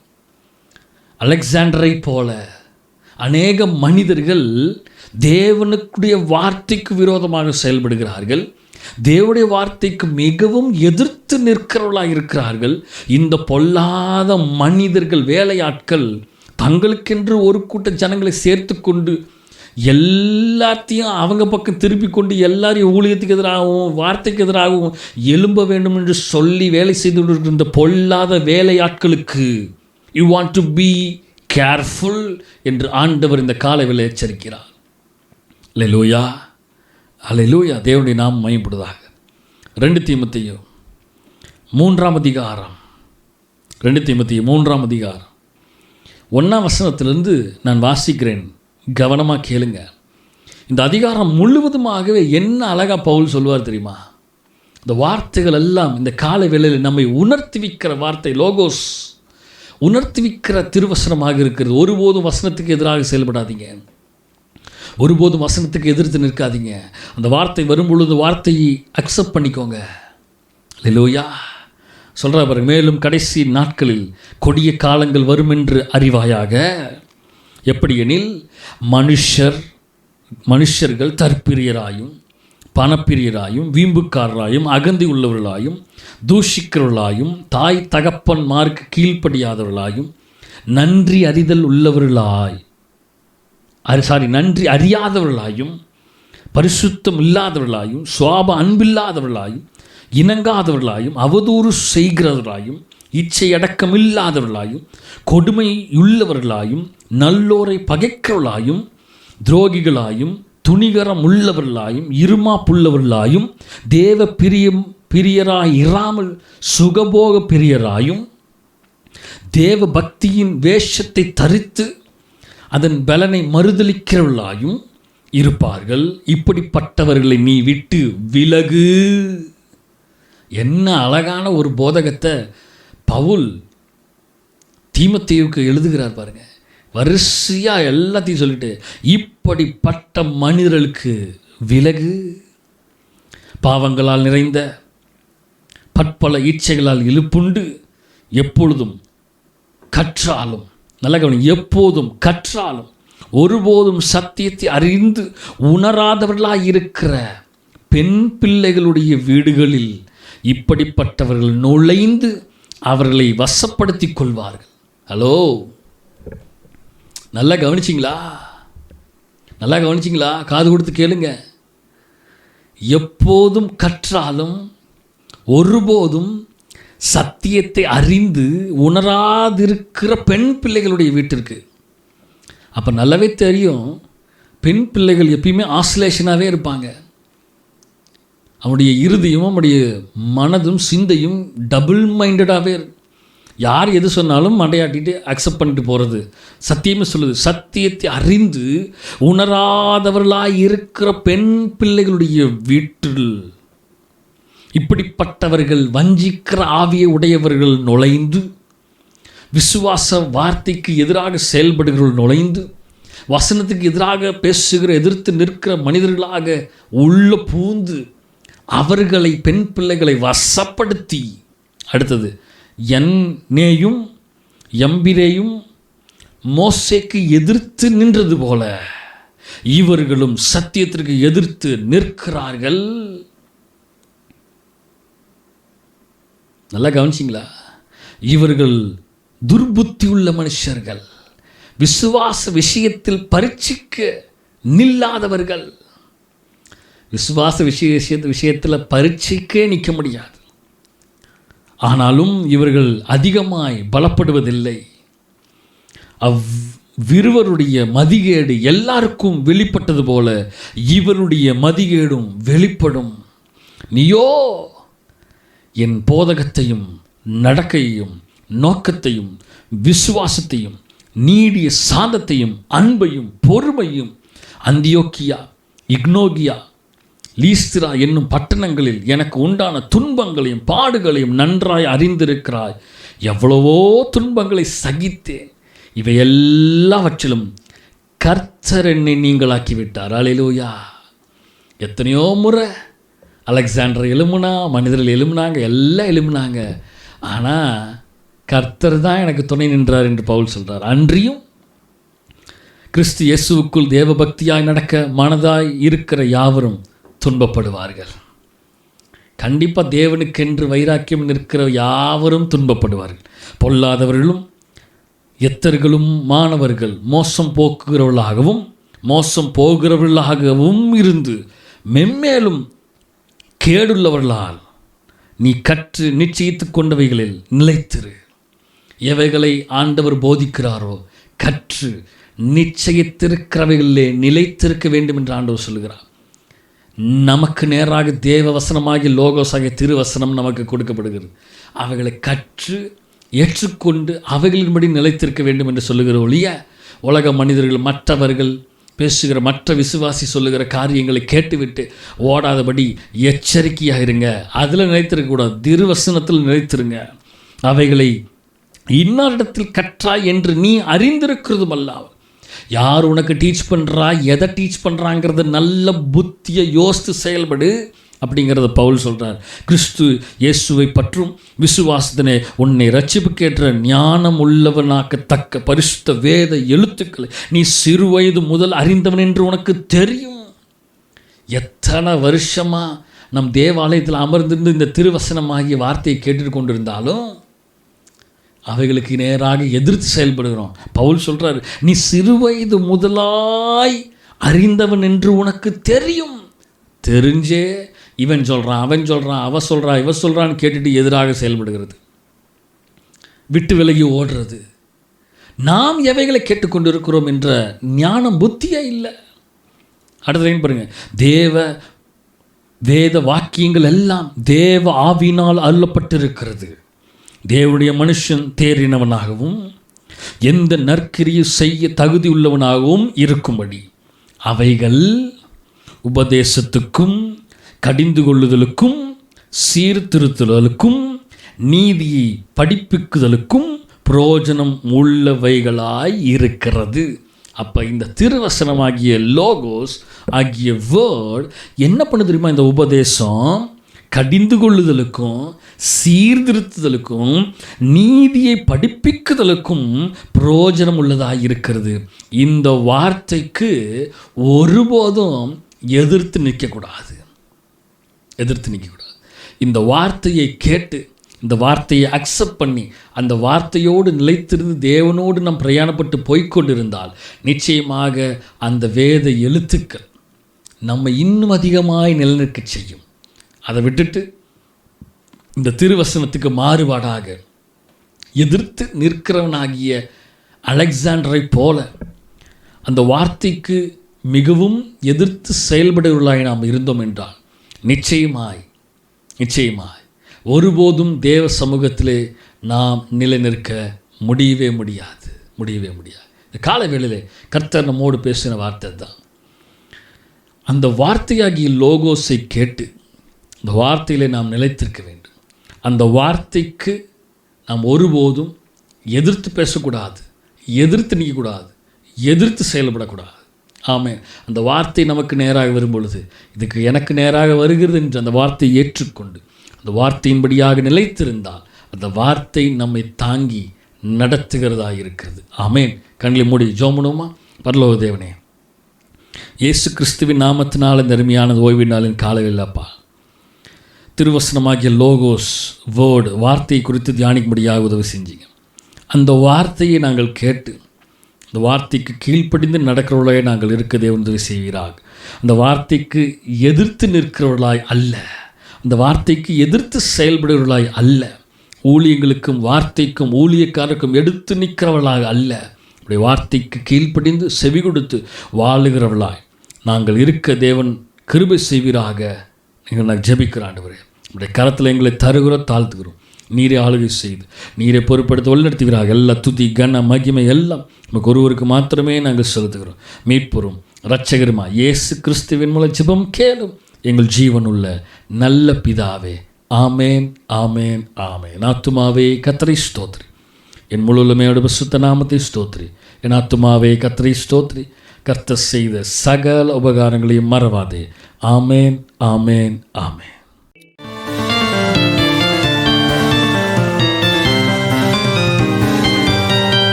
அலெக்சாண்டரை போல அநேக மனிதர்கள் தேவனுடைய வார்த்தைக்கு விரோதமாக செயல்படுகிறார்கள், தேவனுடைய வார்த்தைக்கு மிகவும் எதிர்த்து நிற்கிறவர்களாக இருக்கிறார்கள். இந்த பொல்லாத மனிதர்கள், வேலையாட்கள் தங்களுக்கென்று ஒரு கூட்ட ஜனங்களை சேர்த்து கொண்டு எல்லாத்தையும் அவங்க பக்கம் திருப்பி கொண்டு எல்லாரையும் ஊழியத்துக்கு எதிராகவும் வார்த்தைக்கு எதிராகவும் எழும்ப வேண்டும் என்று சொல்லி வேலை செய்து கொண்டிருக்கிற இந்த பொல்லாத வேலையாட்களுக்கு you want to be careful என்று ஆண்டவர் இந்த காலையில் எச்சரிக்கிறார். அல்லேலூயா, அல்லேலூயா. தேவனுடைய நாமம் மகிமைப்படுவதாக. 2 தீமோத்தேயு 3ஆம் அதிகாரம், 2 தீமோத்தேயு 3ஆம் அதிகாரம் 1ஆம் வசனத்திலிருந்து நான் வாசிக்கிறேன், கவனமாக கேளுங்க. இந்த அதிகாரம் முழுவதுமாகவே என்ன அழகாக பவுல் சொல்லுவார் தெரியுமா? இந்த வார்த்தைகள் எல்லாம் இந்த காலை வேளையில் நம்மை உணர்த்தி வைக்கிற வார்த்தை, லோகோஸ், உணர்த்தி வைக்கிற திருவசனமாக இருக்கிறது. ஒருபோதும் வசனத்துக்கு எதிராக செயல்படாதீங்க, ஒருபோதும் வசனத்துக்கு எதிர்த்து நிற்காதீங்க. அந்த வார்த்தை வரும்பொழுது வார்த்தையை அக்செப்ட் பண்ணிக்கோங்க. அல்லேலூயா. சொல்கிறா பாருங்க, மேலும் கடைசி நாட்களில் கொடிய காலங்கள் வரும் என்று அறிவாயாக. எப்படியெனில் மனுஷர்கள் தற்பிரியராயும் பணப்பிரியராயும் வீம்புக்காரராயும் அகந்தி உள்ளவர்களாயும் தூஷிக்கிறவர்களாயும் தாய் தகப்பன்மார்க்கு கீழ்ப்படியாதவர்களாயும் நன்றி அறியாதவர்களாயும் பரிசுத்தம் இல்லாதவர்களாயும் சுவாப அன்பில்லாதவர்களாயும் இணங்காதவர்களாயும் அவதூறு செய்கிறவர்களாயும் இச்சையடக்கம் இல்லாதவர்களாயும் கொடுமையுள்ளவர்களாயும் நல்லோரை பகைக்கிறவர்களாயும் துரோகிகளாயும் துணிகரம் உள்ளவர்களாயும் இருமாப்புள்ளவர்களாயும் தேவ பிரியராய் இராமல் சுகபோக பிரியராயும் தேவ பக்தியின் வேஷத்தை தரித்து அதன் பலனை மறுதலிக்கிறவர்களாயும் இருப்பார்கள். இப்படிப்பட்டவர்களை நீ விட்டு விலகு. என்ன அழகான ஒரு போதகத்தை பவுல் தீமோத்தேயுவுக்கு எழுதுகிறார் பாருங்க. வரிசையாக எல்லாத்தையும் சொல்லிட்டு, இப்படிப்பட்ட மனிதர்களுக்கு விலகு, பாவங்களால் நிறைந்த பற்பல இச்சைகளால் இழுப்புண்டு எப்பொழுதும் கற்றாலும், நல்ல கவனி, எப்போதும் கற்றாலும் ஒருபோதும் சத்தியத்தை அறிந்து உணராதவர்களாக இருக்கிற பெண் பிள்ளைகளுடைய வீடுகளில் இப்படிப்பட்டவர்கள் நுழைந்து அவர்களை வசப்படுத்தி கொள்வார்கள். ஹலோ, நல்லா கவனிச்சிங்களா? நல்லா கவனிச்சிங்களா? காது கொடுத்து கேளுங்க. எப்போதும் கற்றாலும் ஒருபோதும் சத்தியத்தை அறிந்து உணராதிருக்கிற பெண் பிள்ளைகளுடைய வீட்டிற்கு. அப்போ நல்லாவே தெரியும், பெண் பிள்ளைகள் எப்பயுமே ஆசிலேஷனாகவே இருப்பாங்க. அவனுடைய இருதயமும் அவனுடைய மனதும் சிந்தையும் டபுள் மைண்டடாகவே இருக்கும். யார் எது சொன்னாலும் மண்டையாட்டிட்டு அக்செப்ட் பண்ணிட்டு போகிறது. சத்தியமே சொல்லுது, சத்தியத்தை அறிந்து உணராதவர்களாக இருக்கிற பெண் பிள்ளைகளுடைய வீட்டில் இப்படிப்பட்டவர்கள் வஞ்சிக்கிற ஆவியை உடையவர்கள் நுழைந்து, விசுவாச வார்த்தைக்கு எதிராக செயல்படுகிறவர்கள் நுழைந்து, வசனத்துக்கு எதிராக பேசுகிற எதிர்த்து நிற்கிற மனிதர்களாக உள்ள பூந்து அவர்களை, பெண் பிள்ளைகளை வசப்படுத்தி, அடுத்தது யன்னேயும் யம்பிரேயும் மோசேக்கு எதிர்த்து நின்றது போல இவர்களும் சத்தியத்திற்கு எதிர்த்து நிற்கிறார்கள். நல்லா கவனிச்சிங்களா? இவர்கள் துர்புத்தி உள்ள மனுஷர்கள், விசுவாச விஷயத்தில் பரீட்சைக்கு நில்லாதவர்கள். விசுவாச விஷயத்தில் பரீட்சைக்கே நிற்க முடியாது. ஆனாலும் இவர்கள் அதிகமாய் பலப்படுவதில்லை. அவ்விருவருடைய மதிகேடு எல்லாருக்கும் வெளிப்பட்டது போல இவருடைய மதிகேடும் வெளிப்படும். நீயோ என் போதகத்தையும் நடக்கையையும் நோக்கத்தையும் விசுவாசத்தையும் நீடிய சாந்தத்தையும் அன்பையும் பொறுமையும் அந்தியோக்கியா, இக்னோகியா, லீஸ்திரா என்னும் பட்டணங்களில் எனக்கு உண்டான துன்பங்களையும் பாடுகளையும் நன்றாய் அறிந்திருக்கிறாய். எவ்வளவோ துன்பங்களை சகித்தேன், இவை எல்லாவற்றிலும் கர்த்தர் என்னை நீங்களாக்கிவிட்டார். அல்லேலூயா. எத்தனையோ முறை அலெக்சாண்டர் எழும்புனா, மனிதர்கள் எழும்புனாங்க, எல்லாம் எழும்புனாங்க. ஆனால் கர்த்தர் தான் எனக்கு துணை நின்றார் என்று பவுல் சொல்கிறார். அன்றியும் கிறிஸ்து இயேசுவுக்குள் தேவபக்தியாய் நடக்க மனதாய் இருக்கிற யாவரும் துன்பப்படுவார்கள். கண்டிப்பாக தேவனுக்கென்று வைராக்கியம் நிற்கிற யாவரும் துன்பப்படுவார்கள். பொல்லாதவர்களும் எத்தர்களும் மாணவர்கள் மோசம் போகிறவர்களாகவும் இருந்து மென்மேலும் கேடுள்ளவர்களால் நீ கற்று நிச்சயித்து கொண்டவைகளில் நிலைத்திரு. எவைகளை ஆண்டவர் போதிக்கிறாரோ கற்று நிச்சயித்திருக்கிறவைகளிலே நிலைத்திருக்க வேண்டும் என்று ஆண்டவர் சொல்கிறார். நமக்கு நேராக தேவ வசனமாகிய லோகோஸாகிய திருவசனம் நமக்கு கொடுக்கப்படுகிறது. அவைகளை கற்று ஏற்றுக்கொண்டு அவைகளின்படி நிலைத்திருக்க வேண்டும் என்று சொல்லுகிற ஒழிய உலக மனிதர்கள் மற்றவர்கள் பேசுகிற மற்ற விசுவாசி சொல்லுகிற காரியங்களை கேட்டுவிட்டு ஓடாதபடி எச்சரிக்கையாக இருங்க. அதில் நிலைத்திருக்கக்கூடாது, திருவசனத்தில் நிலைத்திருங்க. அவைகளை இன்னொரிடத்தில் கற்றாய் என்று நீ அறிந்திருக்கிறதும் அல்லாமல் யார் உனக்கு டீச் பண்ணுறா, எதை டீச் பண்ணுறாங்கிறத நல்ல புத்தியை யோசித்து செயல்படு அப்படிங்கிறத பவுல் சொல்கிறார். கிறிஸ்து இயேசுவை பற்றும் விசுவாசத்தினே உன்னை ரட்சிப்புக்கேற்ற ஞானம் உள்ளவனாக்கத்தக்க பரிசுத்த வேத எழுத்துக்களை நீ சிறு வயது முதல் அறிந்தவன் என்று உனக்கு தெரியும். எத்தனை வருஷமாக நம் தேவாலயத்தில் அமர்ந்திருந்து இந்த திருவசனமாகிய வார்த்தையை கேட்டு கொண்டிருந்தாலும் அவைகளுக்கு நேராக எதிர்த்து செயல்படுகிறோம். பவுல் சொல்கிறார், நீ சிறுவயது முதலாய் அறிந்தவன் என்று உனக்கு தெரியும். தெரிஞ்சே இவன் சொல்கிறான், அவன் சொல்கிறான், அவ சொல்கிறா, இவ சொல்கிறான்னு கேட்டுட்டு எதிராக செயல்படுகிறது, விட்டு விலகி ஓடுறது. நாம் எவைகளை கேட்டுக்கொண்டு இருக்கிறோம் என்ற ஞானம் புத்தியே இல்லை. அடுத்த பாருங்க, வேத வாக்கியங்கள் எல்லாம் தேவ ஆவியினால் அருளப்பட்டிருக்கிறது. தேவனுடைய மனுஷன் தேறினவனாகவும் எந்த நற்கிரியை செய்ய தகுதியுள்ளவனாகவும் இருக்கும்படி அவைகள் உபதேசத்துக்கும் கடிந்து கொள்ளுதலுக்கும் சீர்திருத்துதலுக்கும் நீதியை படிப்பிக்குதலுக்கும் பிரயோஜனம் உள்ளவைகளாய் இருக்கிறது. அப்போ இந்த திருவசனமாகிய லோகோஸ் ஆகிய வேர்ட் என்ன பண்ண தெரியுமா? இந்த உபதேசம் கடிந்து கொள்ளுதலுக்கும் சீர்திருத்துதலுக்கும் நீதியை படிப்பிக்குதலுக்கும் பிரயோஜனம் உள்ளதாக இருக்கிறது. இந்த வார்த்தைக்கு ஒருபோதும் எதிர்த்து நிற்கக்கூடாது. இந்த வார்த்தையை கேட்டு இந்த வார்த்தையை அக்செப்ட் பண்ணி அந்த வார்த்தையோடு நிலைத்திருந்து தேவனோடு நாம் பிரயாணப்பட்டு போய்கொண்டிருந்தால் நிச்சயமாக அந்த வேத எழுத்துக்கள் நம்மை இன்னும் அதிகமாய் நிலநிற்க செய்யும். அதை விட்டுட்டு இந்த திருவசனத்துக்கு மாறுபாடாக எதிர்த்து நிற்கிறவனாகிய அலெக்சாண்டரை போல அந்த வார்த்தைக்கு மிகவும் எதிர்த்து செயல்படுவர்களாய் நாம் இருந்தோம் என்றால் நிச்சயமாய் ஒருபோதும் தேவ சமூகத்திலே நாம் நிலை நிற்க முடியவே முடியாது. இந்த கால வேளையிலே கர்த்தர் நம்மோடு பேசின வார்த்தை தான். அந்த வார்த்தையாகிய லோகோஸை கேட்டு அந்த வார்த்தையிலே நாம் நிலைத்திருக்க வேண்டும். அந்த வார்த்தைக்கு நாம் ஒருபோதும் எதிர்த்து பேசக்கூடாது, எதிர்த்து நிற்கக்கூடாது, எதிர்த்து செயல்படக்கூடாது. ஆமென். அந்த வார்த்தை நமக்கு நேராக வரும் பொழுது இதுக்கு எனக்கு நேராக வருகிறது என்று அந்த வார்த்தையை ஏற்றுக்கொண்டு அந்த வார்த்தையின்படியாக நிலைத்திருந்தால் அந்த வார்த்தை நம்மை தாங்கி நடத்துகிறதா இருக்கிறது. ஆமென். கண்களை மூடி ஜெபம் பண்ணுவோமா? பரலோக தேவனே, இயேசு கிறிஸ்துவின் நாமத்தினால் இந்த அருமையானது ஓய்வு நாளின் காலையில்லப்பா திருவசனமாகிய லோகோஸ் வேர்டு வார்த்தையை குறித்து தியானிக்கும்படியாக உதவி செஞ்சீங்க. அந்த வார்த்தையை நாங்கள் கேட்டு அந்த வார்த்தைக்கு கீழ்ப்படிந்து நடக்கிறவர்களாய் நாங்கள் இருக்க தேவன் உதவி செய்வீராக. அந்த வார்த்தைக்கு எதிர்த்து நிற்கிறவர்களாய் அல்ல, அந்த வார்த்தைக்கு எதிர்த்து செயல்படுகிறவர்களாய் அல்ல, ஊழியங்களுக்கும் வார்த்தைக்கும் ஊழியக்காரருக்கும் எடுத்து நிற்கிறவர்களாக அல்ல, உடைய வார்த்தைக்கு கீழ்ப்படிந்து செவி கொடுத்து வாழுகிறவளாய் நாங்கள் இருக்க தேவன் கிருபை செய்வீராக. நீங்கள் நான் ஜெபிக்கிற ஆண்டவரே, உடைய கரத்தில் எங்களை தருகிறோம், தாழ்த்துகிறோம். நீரே ஆளுகை செய்து நீரை பொறுப்படுத்த வழிநடத்துவீராக. எல்லா துதி கன மகிமை எல்லாம் நமக்கு ஒருவருக்கு மாத்திரமே நாங்கள் செலுத்துகிறோம். மீட்பெறும் இரட்சகருமா இயேசு கிறிஸ்துவின் மூலம் ஜெபம் கேளும் எங்கள் ஜீவனுள்ள நல்ல பிதாவே. ஆமேன், ஆமேன், ஆமேன். ஆத்துமாவே கர்த்தரை ஸ்தோத்திரி, என் முழுமையோட பரிசுத்த நாமத்தை ஸ்தோத்திரி. என் ஆத்துமாவே கர்த்தரை ஸ்தோத்திரி, கர்த்தர் செய்த சகல உபகாரங்களையும் மறவாதே. ஆமேன், ஆமேன், ஆமேன்.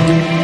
Thank you.